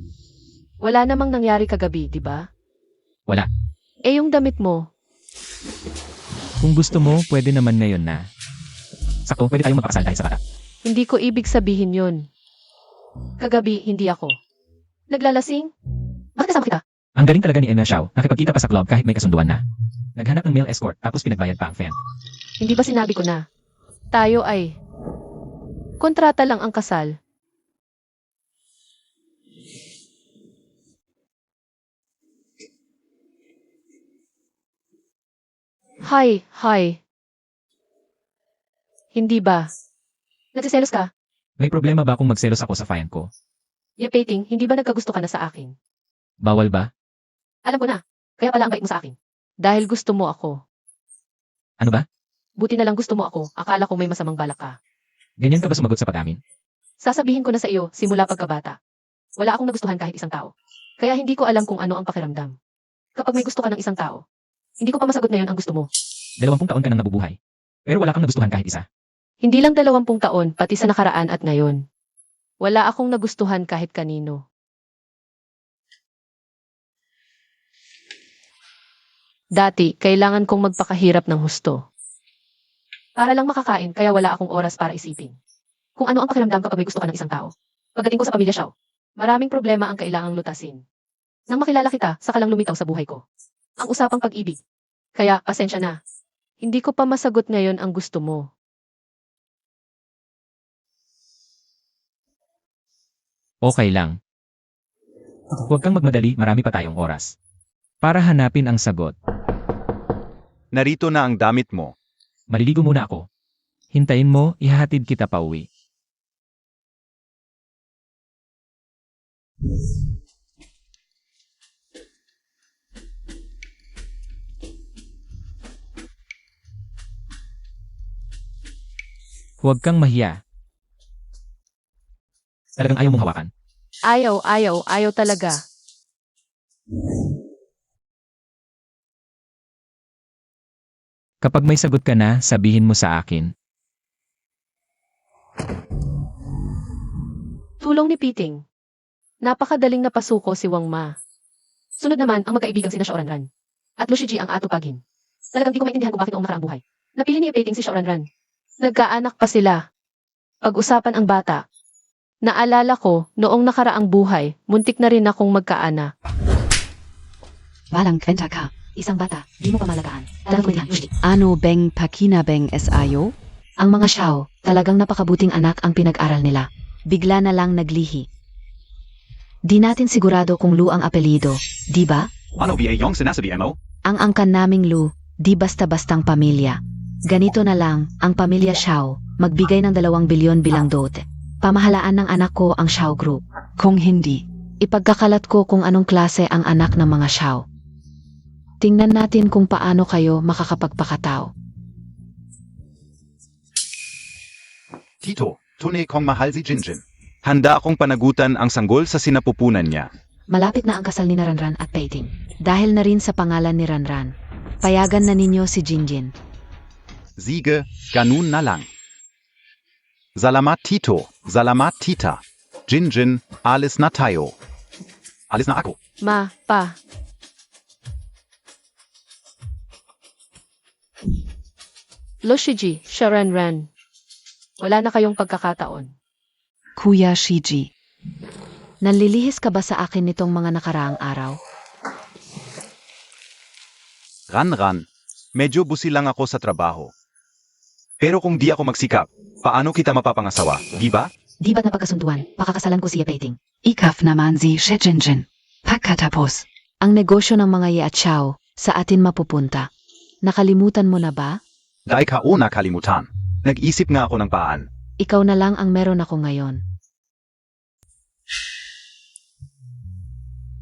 Wala namang nangyari kagabi, di ba? Wala. Eh yung damit mo, Kung gusto mo, pwede naman ngayon na. Sakto, pwede tayong magpakasal dahil sa bata. hindi ko ibig sabihin yon. Kagabi, hindi ako. Naglalasing? Bakit kasama kita? Ang galing talaga ni Emma Xiao, nakipagkita pa sa club kahit may kasunduan na. Naghanap ng male escort tapos pinagbayad pa ang fan. Hindi ba sinabi ko na? Tayo ay... kontrata lang ang kasal. Hi. Hindi ba? Nagsiselos ka? May problema ba kung magselos ako sa fan ko? Yapating, hindi ba nagkagusto ka na sa akin? Bawal ba? Alam ko na. Kaya pala ang bait mo sa akin. Dahil gusto mo ako. Ano ba? Buti na lang gusto mo ako. Akala ko may masamang balak ka. Ganyan ka ba sumagot sa pag-amin? Sasabihin ko na sa iyo, simula pagkabata. Wala akong nagustuhan kahit isang tao. Kaya hindi ko alam kung ano ang pakiramdam. Kapag may gusto ka ng isang tao, hindi ko pa masagot ngayon ang gusto mo. 20 taon ka nang nabubuhay. Pero wala kang nagustuhan kahit isa. Hindi lang 20 taon, pati sa nakaraan at ngayon. Wala akong nagustuhan kahit kanino. Dati, kailangan kong magpakahirap ng husto. Para lang makakain, kaya wala akong oras para isipin. Kung ano ang pakiramdam kapag may gusto ka ng isang tao. Pagdating ko sa pamilya Xiao, maraming problema ang kailangang lutasin. Nang makilala kita, saka lang lumitaw sa buhay ko. Ang usapang pag-ibig. Kaya, pasensya na. Hindi ko pa masagot ngayon ang gusto mo. Okay lang. Huwag kang magmadali, marami pa tayong oras. Para hanapin ang sagot, Narito na ang damit mo. maliligo muna ako. Hintayin mo, ihahatid kita pa uwi. Huwag kang mahiya. Talagang ayaw mong hawakan. Ayaw talaga. Kapag may sagot ka na, sabihin mo sa akin. Tulong ni Piting. Napakadaling napasuko si Wang Ma. Sunod naman ang magkaibigang sina Xiaoranran. At Lu Shiji ang atupagin. Talagang di ko maintindihan kung bakit noong nakaraang buhay. Napili ni Piting si Xiaoranran. Nagkaanak pa sila. Pag-usapan ang bata. Naalala ko, noong nakaraang buhay, muntik na rin akong magkaanak. Walang kwenta ka. Isang bata, di mo pamalagaan. Talagang maintindihan, Lucy. Ano beng pakina beng sayo? Ang mga Xiao, talagang napakabuting anak ang pinag-aral nila. Bigla na lang naglihi. Di natin sigurado kung Lu ang apelido, di ba? Ano ba yung sinasabi mo? Ang angkan naming Lu, di basta-bastang pamilya. Ganito na lang, ang pamilya Xiao, magbigay ng 2 bilyon bilang dote. Pamahalaan ng anak ko ang Xiao Group. Kung hindi, Ipagkakalat ko kung anong klase ang anak ng mga Xiao. Tingnan natin kung paano kayo makakapagpakatao. Tito, tunay kong mahal si Jinjin. Handa akong panagutan ang sanggol sa sinapupunan niya. Malapit na ang kasal ni Ranran at Peiting. Dahil na rin sa pangalan ni Ranran. Payagan na ninyo si Jinjin. Sige, ganun na lang. Salamat Tito, salamat Tita. Jinjin, alis na tayo. Alis na ako. Ma, pa. Lu Shiji, Xiaoranran. Wala na kayong pagkakataon. Kuya Shiji. Nanlilihis ka ba sa akin nitong mga nakaraang araw? Ran, medyo busi lang ako sa trabaho. Pero kung di ako magsikap, paano kita mapapangasawa, di ba? Di ba't napagkasunduan? Pakakasalan ko siya Peiting. Ikaf naman si Shijinjin. Pagkatapos, Ang negosyo ng mga Ye at Xiao, sa atin mapupunta. Nakalimutan mo na ba? Dahil ka o nakalimutan. Nag-isip nga ako ng paan. Ikaw na lang ang meron ako ngayon.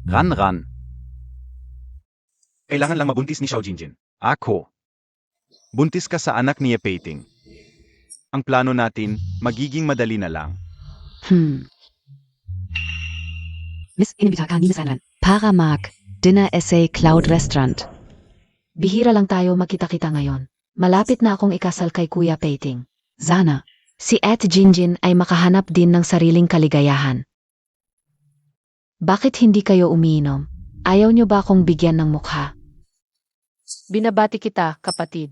Ran. Kailangan lang mabuntis ni Xiao Jinjin. Ako. Buntis ka sa anak ni Peiting. Ang plano natin, magiging madali na lang. Miss Inibita ka ni Misanan. Paramark, Dinner Essay Cloud Restaurant. Bihira lang tayo makita-kita ngayon. Malapit na akong ikasal kay Kuya Peiting. Sana. Si Ate Jinjin ay makahanap din ng sariling kaligayahan. Bakit hindi kayo umiinom? Ayaw niyo ba akong bigyan ng mukha? Binabati kita, kapatid.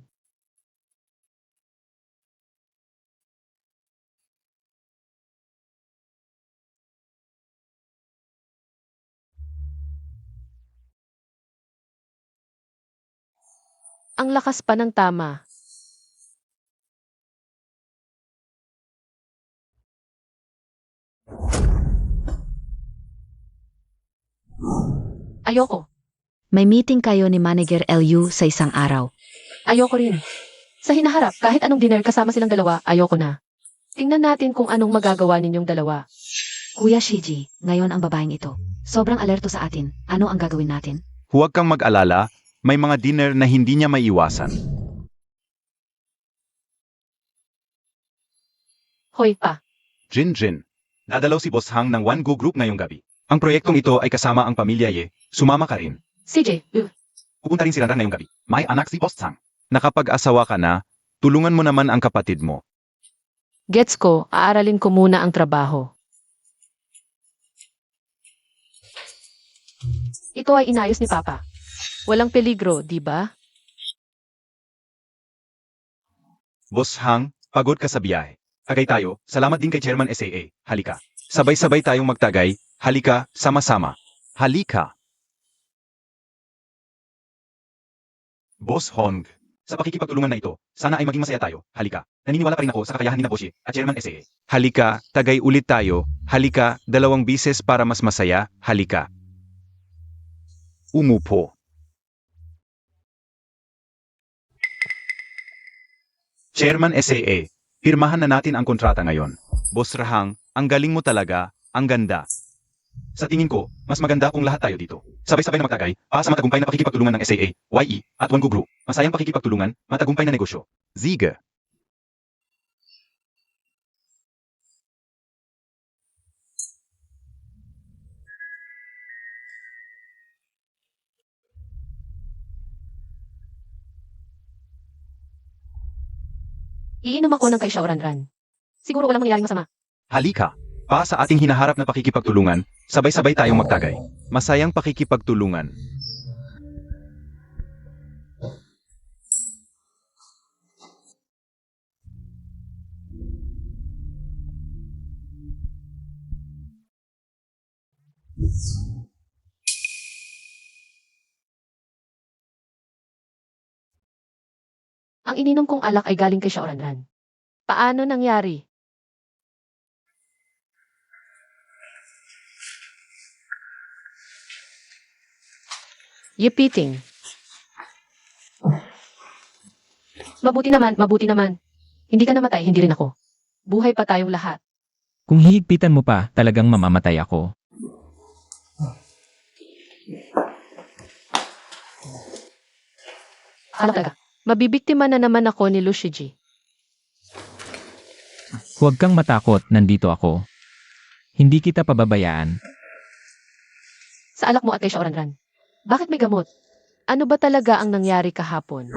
Ang lakas pa ng tama. Ayoko. May meeting kayo ni Manager LU sa isang araw. Ayoko rin. Sa hinaharap, kahit anong dinner kasama silang dalawa, ayoko na. Tingnan natin kung anong magagawa ninyong dalawa. Kuya Shiji, ngayon ang babaeng ito. Sobrang alerto sa atin. Ano ang gagawin natin? Huwag kang mag-alala, may mga dinner na hindi niya maiwasan. Hoy pa. Jinjin, dadalaw si Boss Hang ng One Go Group ngayong gabi. Ang proyektong ito ay kasama ang pamilya Ye. Sumama ka rin. CJ, Pupunta rin si Ranran ngayong gabi. May anak si Boss Hang. Nakapag-asawa ka na, tulungan mo naman ang kapatid mo. gets ko, aaralin ko muna ang trabaho. Ito ay inayos ni Papa. Walang peligro, di ba? Boss Hang, pagod ka sa biyahe. Tagay tayo, salamat din kay Chairman SAA. Halika. Sabay-sabay tayong magtagay. Halika, sama-sama. Halika. Boss Hong, sa pakikipagtulungan na ito, sana ay maging masaya tayo. Halika. Naniniwala pa rin ako sa kakayahan ni Boss Ye at Chairman SAA. Halika, tagay ulit tayo. Halika, 2 bises para mas masaya. Halika. Umupo. Chairman SAA, pirmahan na natin ang kontrata ngayon. Boss Rahang, ang galing mo talaga, ang ganda. Sa tingin ko, mas maganda kung lahat tayo dito. Sabay-sabay na magtagay, para sa matagumpay na pakikipagtulungan ng SAA, YE, at One Go Group. Masayang pakikipagtulungan, matagumpay na negosyo. Ziga. Iinom ako ng kay Xiaoranran. Siguro walang mangyayaring masama. Halika. Para sa ating hinaharap na pakikipagtulungan, sabay-sabay tayong magtagay. Masayang pakikipagtulungan. Ang ininom kong alak ay galing kay Xiaoranran. Paano nangyari? Yipiting. Mabuti naman. Hindi ka namatay, hindi rin ako. Buhay pa tayong lahat. Kung hihigpitan mo pa, talagang mamamatay ako. Ano talaga? Mabibiktima na naman ako ni Lushiji. Huwag kang matakot, nandito ako. Hindi kita pababayaan. Sa alak mo at kay Xiaoranran. Bakit may gamot? Ano ba talaga ang nangyari kahapon?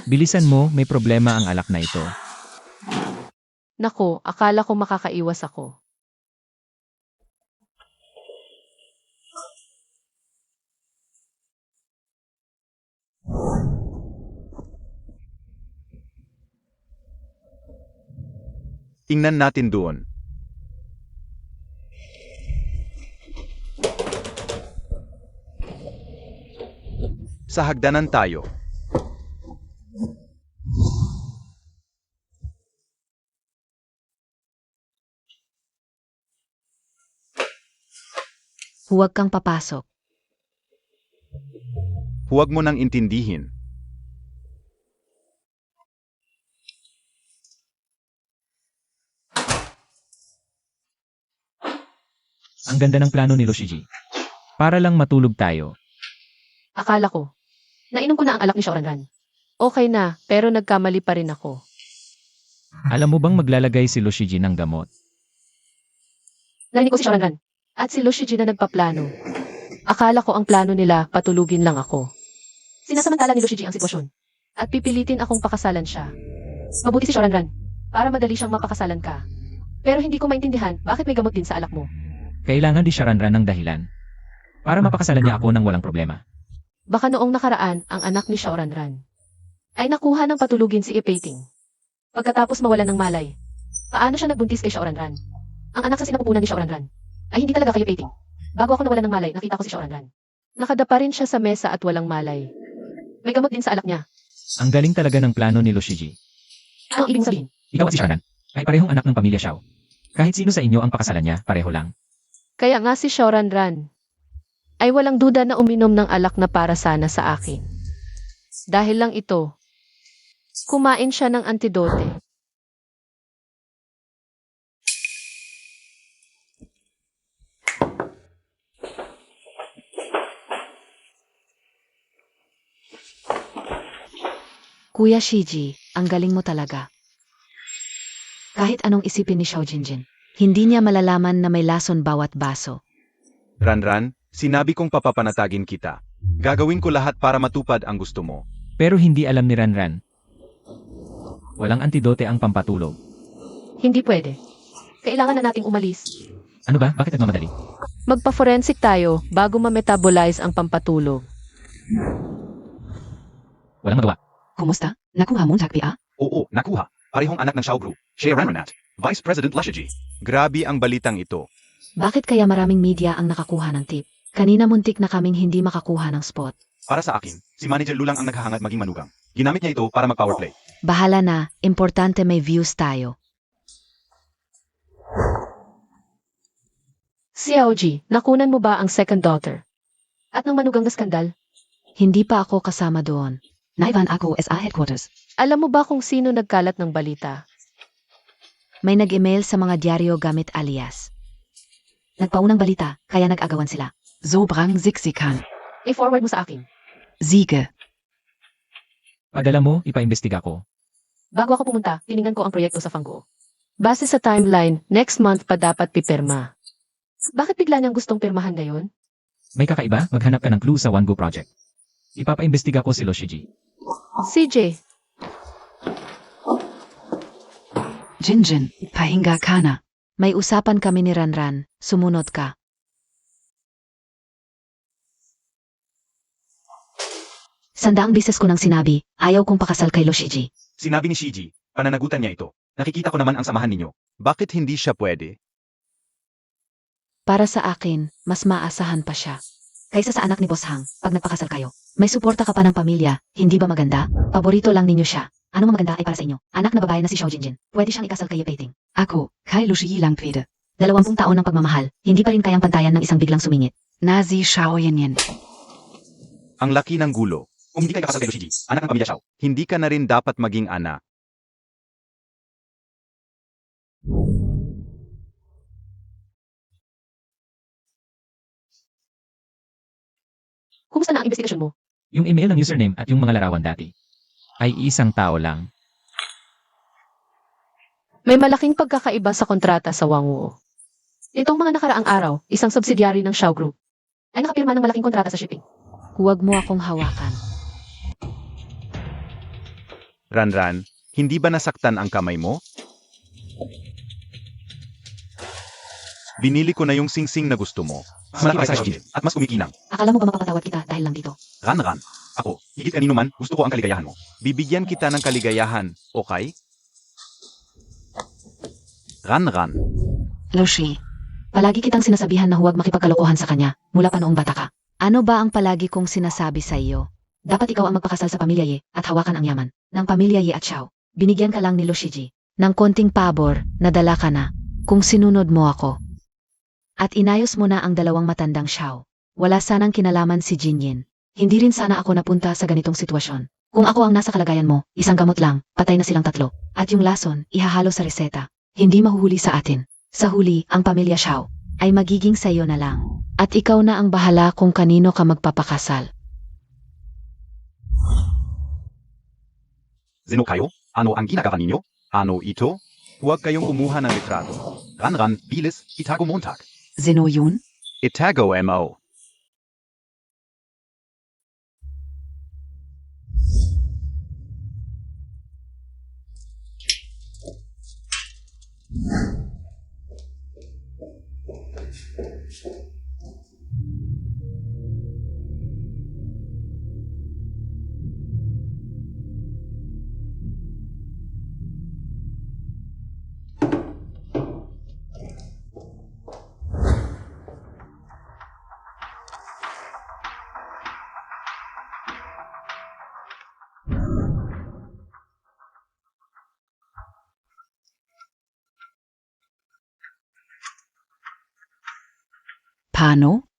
Bilisan mo, may problema ang alak na ito. Nako, akala ko makakaiwas ako. Tingnan natin doon. Sa hagdanan tayo. Huwag kang papasok. Huwag mo nang intindihin. Ang ganda ng plano ni Lushiji. Para lang matulog tayo. Akala ko. Nainom ko na ang alak ni Xiaoranran. Okay na, pero nagkamali pa rin ako. Alam mo bang maglalagay si Lushiji ng gamot? Narinig ko si Xiaoranran. At si Lushiji na nagpaplano. Akala ko ang plano nila patulugin lang ako. Sinasamantala ni Lushiji ang sitwasyon. At pipilitin akong pakasalan siya. Mabuti si Shoranran. Para madali siyang mapakasalan ka. Pero hindi ko maintindihan bakit may gamot din sa alak mo. Kailangan di siya ranran ng dahilan. Para mapakasalan niya ako ng walang problema. Baka noong nakaraan, ang anak ni Shoranran ay nakuha ng patulugin si Ipating. Pagkatapos mawalan ng malay, paano siya nagbuntis kay Shoranran? Ang anak sa sinapupunan ni Shoranran ay hindi talaga kay Ipating. Bago ako nawalan ng malay, nakita ko si Shoranran. Nakadapa rin siya sa mesa at walang malay. May gamot din sa alak niya. Ang galing talaga ng plano ni Lushiji. Anong ibig sabihin? Ikaw at si Shoranran ay parehong anak ng pamilya Xiao. Kahit sino sa inyo ang pakasalan niya, pareho lang. Kaya nga si Shoranran ay walang duda na uminom ng alak na para sana sa akin. Dahil lang ito, kumain siya ng antidote. Kuya Shiji, ang galing mo talaga. Kahit anong isipin ni Xiao Jinjin, hindi niya malalaman na may lason bawat baso. Ranran, sinabi kong papapanatagin kita. Gagawin ko lahat para matupad ang gusto mo. Pero hindi alam ni Ranran. Walang antidote ang pampatulog. Hindi pwede. Kailangan na nating umalis. Ano ba? Bakit nagmamadali? Magpa-forensic tayo bago ma-metabolize ang pampatulog. Walang magawa. Kumusta? Nakuha mo takpia? Oo, nakuha. Parehong anak ng Xiao Group, Xie Ranranat, Vice President Lushiji. Grabe ang balitang ito. Bakit kaya maraming media ang nakakuha ng tip? Kanina muntik na kaming hindi makakuha ng spot. Para sa akin, si Manager Lulang ang naghahangad maging manugang. Ginamit niya ito para mag-powerplay. Bahala na, importante may views tayo. Xiaoji, nakunan mo ba ang second daughter? At ng manugang na skandal? Hindi pa ako kasama doon. Naivan ako SA headquarters. Alam mo ba kung sino nagkalat ng balita? May nag-email sa mga dyaryo gamit alias. Nagpaunang balita, kaya nag-agawan sila. Sobrang siksikan. I-forward mo sa akin. Siege. Padala mo, ipaimbestiga ko. Bago ako pumunta, tiningnan ko ang proyekto sa Fangguo. Base sa timeline, next month pa dapat pipirma. Bakit bigla niyang gustong pirmahan ngayon? May kakaiba, maghanap ka ng clue sa One Go Project. Ipapaimbestiga ko si Lushiji. CJ, Jinjin, pahinga ka na. May usapan kami ni Ranran, sumunod ka. Sandaang bises ko nang sinabi, ayaw kong pakasal kay Lushiji. Sinabi ni Shiji, pananagutan niya ito. Nakikita ko naman ang samahan ninyo. Bakit hindi siya pwede? Para sa akin, mas maasahan pa siya. Kaysa sa anak ni Boss Hang, pag nagpakasal kayo, may suporta ka pa ng pamilya, hindi ba maganda? Paborito lang ninyo siya. Ano mang maganda ay para sa inyo. Anak na babae na si Xiao Jinjin, pwede siyang ikasal kay Ipating. Ako, kay Lushi lang pwede. 20 taon ng pagmamahal, hindi pa rin kayang pantayan ng isang biglang sumingit. Nazi Shaoyanyan. Ang laki ng gulo. Kung hindi ka kasal kay Lushiji, anak ng pamilya Xiao, hindi ka na rin dapat maging anak. kumusta na ang investigasyon mo? Yung email ng username at yung mga larawan dati ay isang tao lang. May malaking pagkakaiba sa kontrata sa Wangwo. Itong mga nakaraang araw, isang subsidiary ng Xiao Group ay nakapirma ng malaking kontrata sa shipping. Huwag mo akong hawakan. Ranran, hindi ba nasaktan ang kamay mo? Binili ko na yung singsing na gusto mo. Mas malaki sa Shiji at mas kumikinang. Akala mo ba mapapatawad kita dahil lang dito? Ranran, ako, higit kanino man, gusto ko ang kaligayahan mo. Bibigyan kita ng kaligayahan, okay? Ranran. Lushi. Palagi kitang sinasabihan na huwag makipagkalokohan sa kanya, mula pa noong bata ka. Ano ba ang palagi kong sinasabi sa iyo? Dapat ikaw ang magpakasal sa pamilya Ye at hawakan ang yaman ng pamilya Ye at Xiao. Binigyan ka lang ni Lushiji ng konting pabor, nadala ka na, kung sinunod mo ako. At inayos mo na ang dalawang matandang Xiao. Wala sanang kinalaman si Jinyin. Hindi rin sana ako napunta sa ganitong sitwasyon. Kung ako ang nasa kalagayan mo, isang gamot lang, patay na silang tatlo. At yung lason, ihahalo sa reseta. Hindi mahuhuli sa atin. Sa huli, ang pamilya Xiao ay magiging sayo na lang. At ikaw na ang bahala kung kanino ka magpapakasal. Sino kayo? Ano ang ginagawa ninyo? Ano ito? Huwag kayong kumuha ng litrato. Ranran, bilis, itago montag. Sino yun? Itago mo. Paano?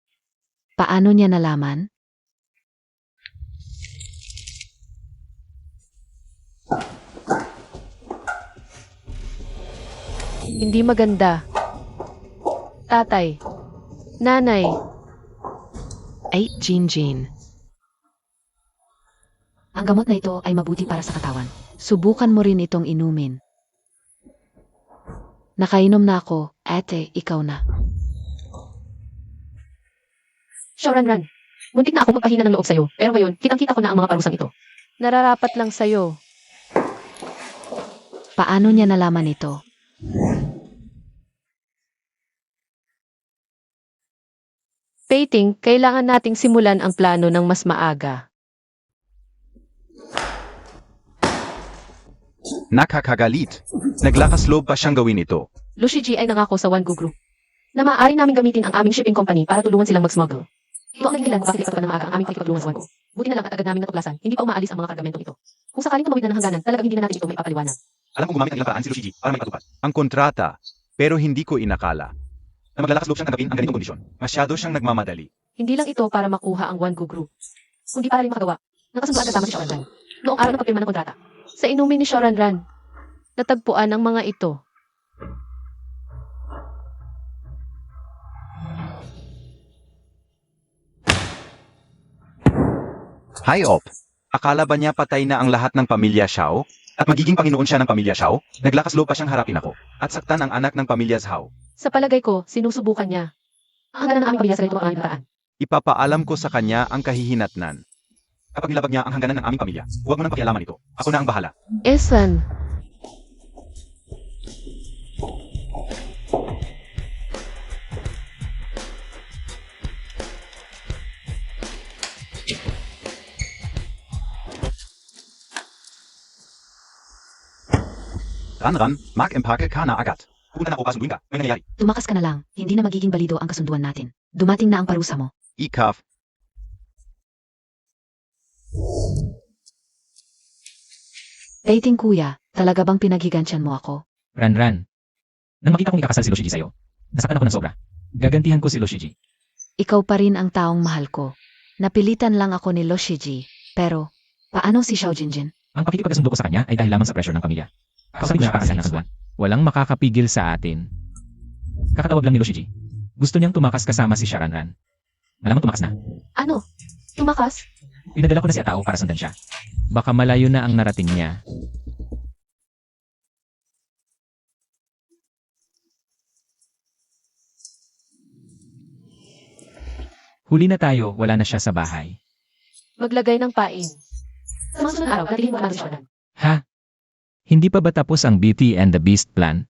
Paano niya nalaman? Hindi maganda. Tatay. Nanay. Ay, Jinjin. Ang gamot na ito ay mabuti para sa katawan. Subukan mo rin itong inumin. Nakainom na ako, ate, ikaw na. Ran. Muntik na ako magpahina ng loob sa'yo. Pero ngayon, kitang-kita ko na ang mga parusang ito. Nararapat lang sa'yo. Paano niya nalaman ito? Peiting, kailangan nating simulan ang plano ng mas maaga. Nakakagalit. Naglakas loob pa siyang gawin ito. Lushiji ay nangako sa Wangu Group na maaari namin gamitin ang aming shipping company para tulungan silang mag-smuggle. Ito ang naging dahilan kung bakit ipatupad ng maaga ang aming pakikipagtulungan sa Wangu. Buti na lang at agad namin natuklasan, hindi pa umaalis ang mga kargamentong ito. Kung sakaling tumawid na ng hangganan, talagang hindi na natin ito may papaliwanag. Alam kong gumamit ng ilang paraan si Lushiji para maipatupad ang kontrata, pero hindi ko inakala na maglalakas loob siyang tanggapin ang ganitong kondisyon. Masyado siyang nagmamadali. Hindi lang ito para makuha ang Wangu Group, kundi para rin makagawa. Nakasunduan kasama si Shoranran. Noong araw ng pagpirma ng kontrata, sa inumin ni Shoranran, natagpuan ang mga ito. Hi, Op. Akala ba niya patay na ang lahat ng pamilya Xiao? At magiging Panginoon siya ng pamilya Xiao? Naglakas loob pa siyang harapin ako. At saktan ang anak ng pamilya Zhao. Sa palagay ko, sinusubukan niya. Ang hangganan ng aming pamilya sa ganito ang aming paraan. Ipapaalam ko sa kanya ang kahihinatnan. Kapag nilabag niya ang hangganan ng aming pamilya, huwag mo nang pakialaman ito. Ako na ang bahala. Esan, Ran, mag-empake ka na agad. Punta na ako kasunduin ka. May nangyayari. Tumakas ka na lang, hindi na magiging balido ang kasunduan natin. Dumating na ang parusa mo. Ikaf. Dating kuya, talaga bang pinaghigantian mo ako? Ran. Nang makita kong ikakasal si Lushiji sa'yo, nasaktan ako ng sobra. Gagantihan ko si Lushiji. Ikaw pa rin ang taong mahal ko. Napilitan lang ako ni Lushiji, pero paano si Xiao Jinjin? Ang pakikipagkasundo ko sa kanya ay dahil lamang sa pressure ng pamilya. Kausapin siya para sa kasunduan. Walang makakapigil sa atin. Kakatawag lang ni Lushiji. Gusto niyang tumakas kasama si Sharanran. Malamang tumakas na. ano? Tumakas? Pinadala ko na si Atao para sundan siya. Baka malayo na ang narating niya. Huli na tayo, wala na siya sa bahay. Maglagay ng pain. Sa mga sunod na araw, natigil mo naman si Shoran. Ha? Hindi pa ba tapos ang Beauty and the Beast plan?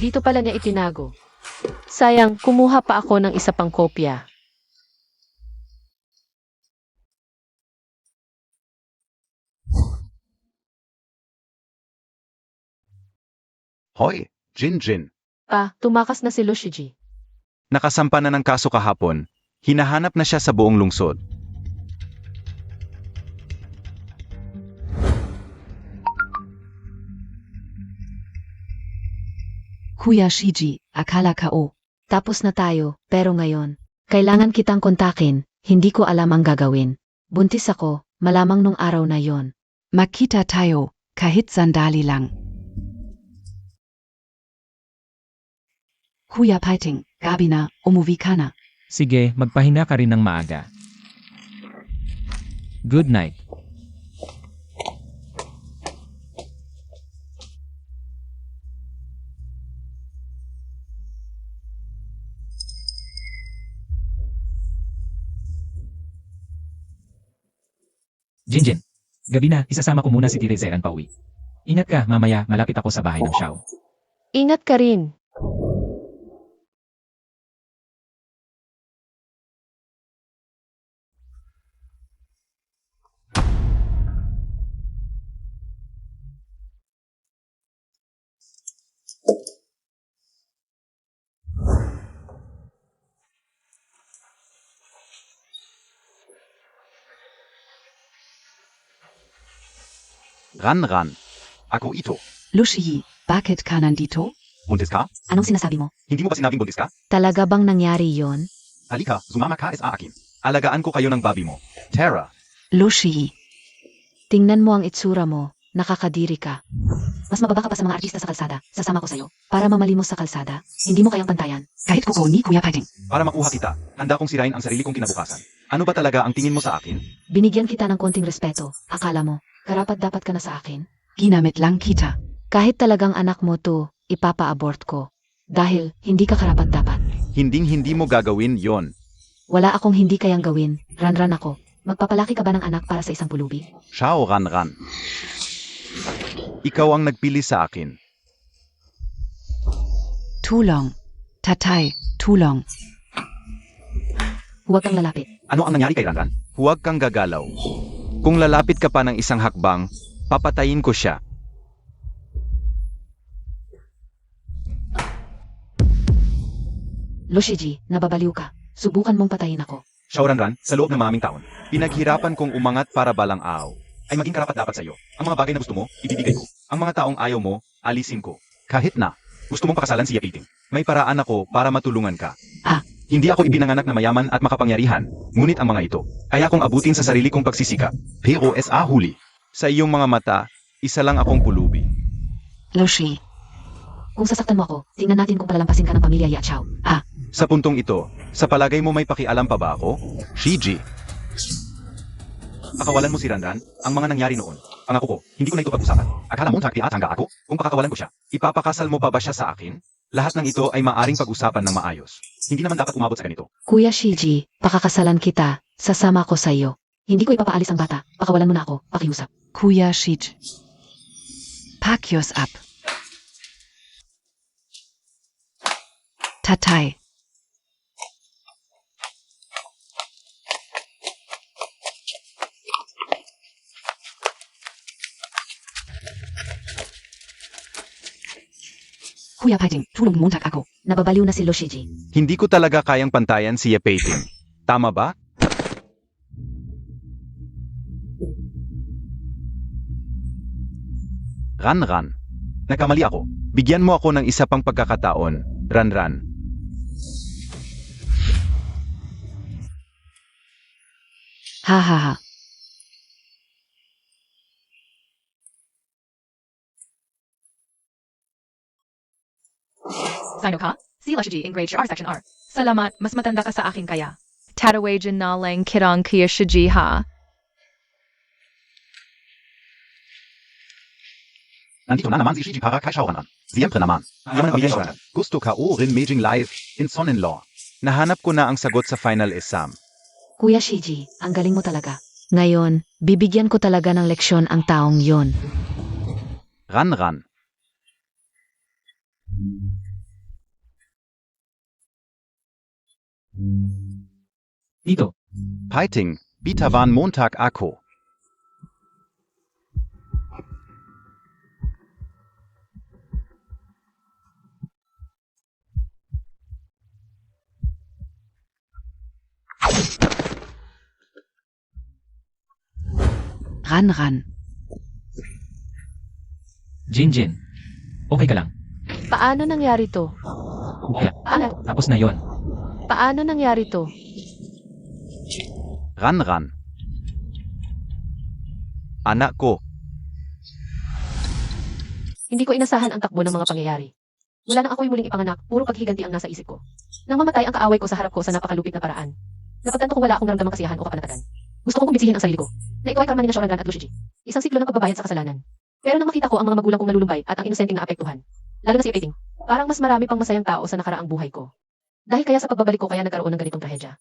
Dito pala niya itinago. Sayang, kumuha pa ako ng isa pang kopya. Hoy, Jinjin. Tumakas na si Lushiji. Nakasampa na ng kaso kahapon. Hinahanap na siya sa buong lungsod. Kuya Shiji, akala ko. Tapos na tayo, pero ngayon, kailangan kitang kontakin, hindi ko alam ang gagawin. Buntis ako, malamang nung araw na yon. Makita tayo, kahit sandali lang. Kuya Piting, gabi na, umuwi ka na. Sige, magpahinga ka rin ng maaga. Good night. Jinjin, gabi na, isasama ko muna si Tire Zeran pauwi. Ingat ka, mamaya malapit ako sa bahay ng Xiao. Ingat ka rin. Ran. Ako ito. Lushi, bakit ka nandito? Buntis ka? Anong sinasabi mo? Hindi mo ba sinabing buntis ka? Talaga bang nangyari yon? Halika, sumama ka sa akin. Alagaan ko kayo ng babi mo. Tara. Lushi, Tingnan mo ang itsura mo, nakakadiri ka. Mas mababa ka pa sa mga artista sa kalsada, sasama ko sa'yo, para mamalimos sa kalsada. Hindi mo kayang pantayan. kahit kuko ni Kuya Piting. Para makuha kita, handa kong sirain ang sarili kong kinabukasan. Ano ba talaga ang tingin mo sa akin? Binigyan kita ng konting respeto. Akala mo, karapat-dapat ka na sa akin? Ginamit lang kita. Kahit talagang anak mo to, ipapa-abort ko. Dahil, hindi ka karapat-dapat. Hinding-hindi mo gagawin yon. Wala akong hindi kayang gawin. Ran ako. Magpapalaki ka ba ng anak para sa isang pulubi? Xiao Ran. Ikaw ang nagpili sa akin. Tulong. Tatay, tulong. Huwag kang lalapit. Ano ang nangyari kay Ran? Huwag kang gagalaw. Kung lalapit ka pa ng isang hakbang, papatayin ko siya. Lushiji, nababaliw ka. Subukan mong patayin ako. Xiao Ran, sa loob ng maming taon, pinaghirapan kong umangat para balang araw ay maging karapat-dapat sa iyo. Ang mga bagay na gusto mo, ibibigay ko. Ang mga taong ayaw mo, alisin ko. Kahit na, gusto mong pakasalan si Yapiting. May paraan ako para matulungan ka. Hindi ako ipinanganak na mayaman at makapangyarihan, ngunit ang mga ito, kaya kong abutin sa sarili kong pagsisikap. Pero sa huli. Sa iyong mga mata, isa lang akong pulubi. Lushi, Kung sasaktan mo ako, tingnan natin kung palalampasin ka ng pamilya Yachao. Sa puntong ito, sa palagay mo may pakialam pa ba ako? Shiji. Pakawalan mo si Ranran, ang mga nangyari noon. Pangako ko, hindi ko na ito pag-usapan. Akala mo tangga ako? Kung pakakawalan ko siya, ipapakasal mo pa ba siya sa akin? Lahat ng ito ay maaring pag-usapan ng maayos. Hindi naman dapat umabot sa ganito. Kuya Shiji, pakakasalan kita. Sasama ko sa iyo. Hindi ko ipapaalis ang bata. Pakawalan mo na ako. Pakiusap. Kuya Shij. Pack yours up. Tatay. Kuya Piting, tulong Montag ako. Nababaliw na si Lushiji. Hindi ko talaga kayang pantayan si Yapiting. Tama ba? Ran. Nakamali ako. Bigyan mo ako ng isa pang pagkakataon. Ran. Ha ha ha. Sino ka? Si Lushiji in grade R section R. Salamat, mas matanda ka sa akin kaya. Tatawagan na lang kitang Kuya Shiji ha. Nandito na naman si Shiji para kay Xiao Ran. Siyempre naman. Yaman ang pamilya Xiao Ran. Gusto ka o rin maging live in son-in-law. Nahanap ko na ang sagot sa final exam. Kuya Shiji, ang galing mo talaga. Ngayon, bibigyan ko talaga ng leksyon ang taong yon. Ran. Dito, Piting, bitawan Montag ako. Ran. Jinjin. Okay ka lang. Paano nangyari to? Kaya, Paano? tapos na yon. Paano nangyari to? Ran. Anak ko, Hindi ko inasahan ang takbo ng mga pangyayari. Mula nang ako'y muling ipanganak, puro paghiganti ang nasa isip ko. Nang mamatay ang kaaway ko sa harap ko sa napakalupit na paraan. Napagtanto kong wala akong naramdamang kasiyahan o kapanatagan. Gusto kong kumbinsihin ang sarili ko na ito ay karma ni Shorangan at Lushiji. Isang siklo ng pagbabayad sa kasalanan. Pero nang makita ko ang mga magulang kong nalulumbay at ang inosenteng naapektuhan, lalo na si Peiting, parang mas marami pang masayang tao sa nakaraang buhay ko. Dahil kaya sa pagbabalik ko kaya nagkaroon ng ganitong trahedya.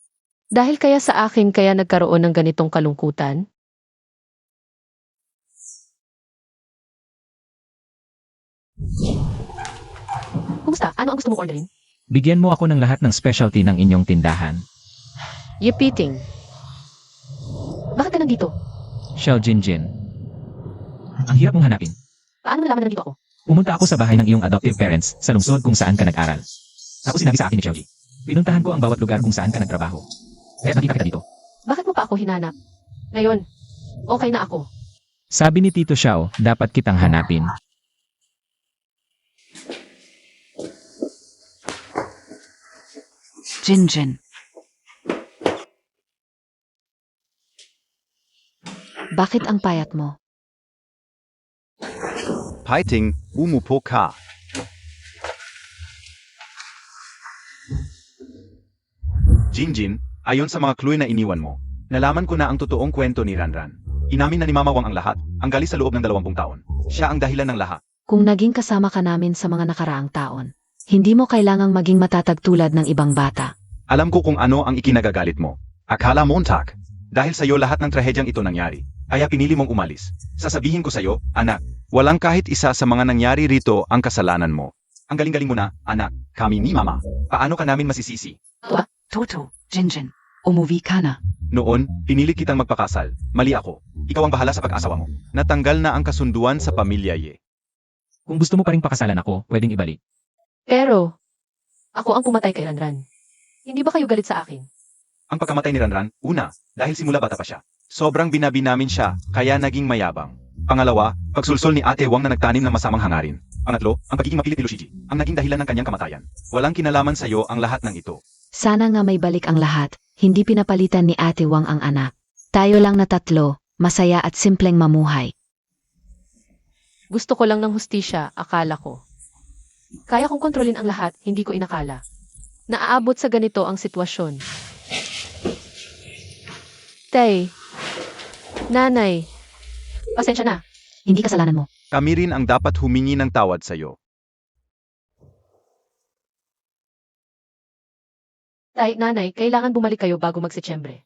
Dahil kaya sa akin kaya nagkaroon ng ganitong kalungkutan? Kumusta? Ano ang gusto mong orderin? Bigyan mo ako ng lahat ng specialty ng inyong tindahan. Yipiting. Bakit ka nandito? Xiao Jinjin. Ang hirap mong hanapin. Paano nalaman na nandito ako? Pumunta ako sa bahay ng iyong adoptive parents sa lungsod kung saan ka nag-aral. Tapos sinabi sa akin ni Xiaoji. Pinuntahan ko ang bawat lugar kung saan ka nagtrabaho. Kaya nakita kita dito. Bakit mo pa ako hinanap? Ngayon, okay na ako. Sabi ni Tito Xiao, dapat kitang hanapin. Jinjin. Bakit ang payat mo? Paiting, umupo ka. Jinjin, ayon sa mga clue na iniwan mo, nalaman ko na ang totoong kwento ni Ranran. Inamin na ni Mama Wang ang lahat, ang gali sa loob ng 20 taon. Siya ang dahilan ng lahat. Kung naging kasama ka namin sa mga nakaraang taon, hindi mo kailangang maging matatag tulad ng ibang bata. Alam ko kung ano ang ikinagagalit mo. Akala mo tak. Dahil sa'yo lahat ng trahedyang ito nangyari, kaya pinili mong umalis. Sasabihin ko sa'yo, anak, walang kahit isa sa mga nangyari rito ang kasalanan mo. Ang galing-galing mo na, anak, kami ni Mama. Paano ka namin masisisi? Toto, Jinjin. Umuwi ka na. Noon, pinilit kitang magpakasal. Mali ako. Ikaw ang bahala sa pag-asawa mo. Natanggal na ang kasunduan sa pamilya ye. Kung gusto mo pa ring pakasalan ako, pwedeng ibalik. Pero, ako ang pumatay kay Ranran. Hindi ba kayo galit sa akin? Ang pagkamatay ni Ranran, una, dahil simula bata pa siya. Sobrang binabi namin siya, kaya naging mayabang. Pangalawa, pagsulsol ni Ate Wang na nagtanim ng masamang hangarin. Pangatlo, ang pagiging mapilit ni Lushiji, ang naging dahilan ng kanyang kamatayan. Walang kinalaman sa'yo ang lahat ng ito. Sana nga may balik ang lahat, hindi pinapalitan ni Ate Wang ang anak. Tayo lang na tatlo, masaya at simpleng mamuhay. Gusto ko lang ng hustisya, akala ko. Kaya kong kontrolin ang lahat, hindi ko inakala. Naaabot sa ganito ang sitwasyon. Tay, nanay, pasensya na. Hindi kasalanan mo. Kami rin ang dapat humingi ng tawad sa'yo. Tay, nanay, kailangan bumalik kayo bago mag-Setyembre.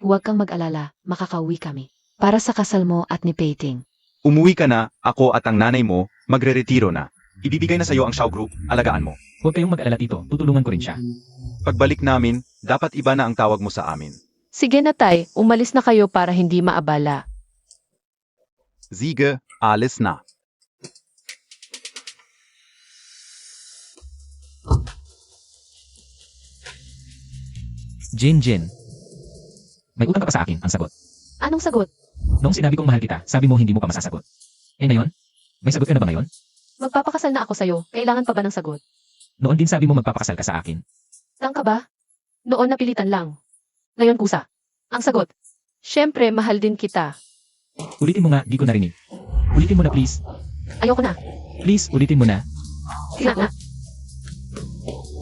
Huwag kang mag-alala, makakauwi kami. Para sa kasal mo at ni Peiting. Umuwi ka na, ako at ang nanay mo, magre-retiro na. Ibibigay na sa'yo ang Xiao Group, alagaan mo. Huwag kayong mag-alala Tito, tutulungan ko rin siya. Pagbalik namin, dapat iba na ang tawag mo sa amin. Sige na tay, umalis na kayo para hindi maabala. Sige, alis na. Jinjin. May utang ka pa sa akin, ang sagot. Anong sagot? Noong sinabi kong mahal kita, sabi mo hindi mo pa masasagot. Eh ngayon? May sagot ka na ba ngayon? Magpapakasal na ako sa'yo, kailangan pa ba ng sagot? Noon din sabi mo magpapakasal ka sa akin. Tangka ba? Noon napilitan lang. Ngayon kusa. Ang sagot, syempre mahal din kita. Ulitin mo nga, di ko narinig. Ulitin mo na please. Ayoko na. Please, ulitin mo na. Sige na.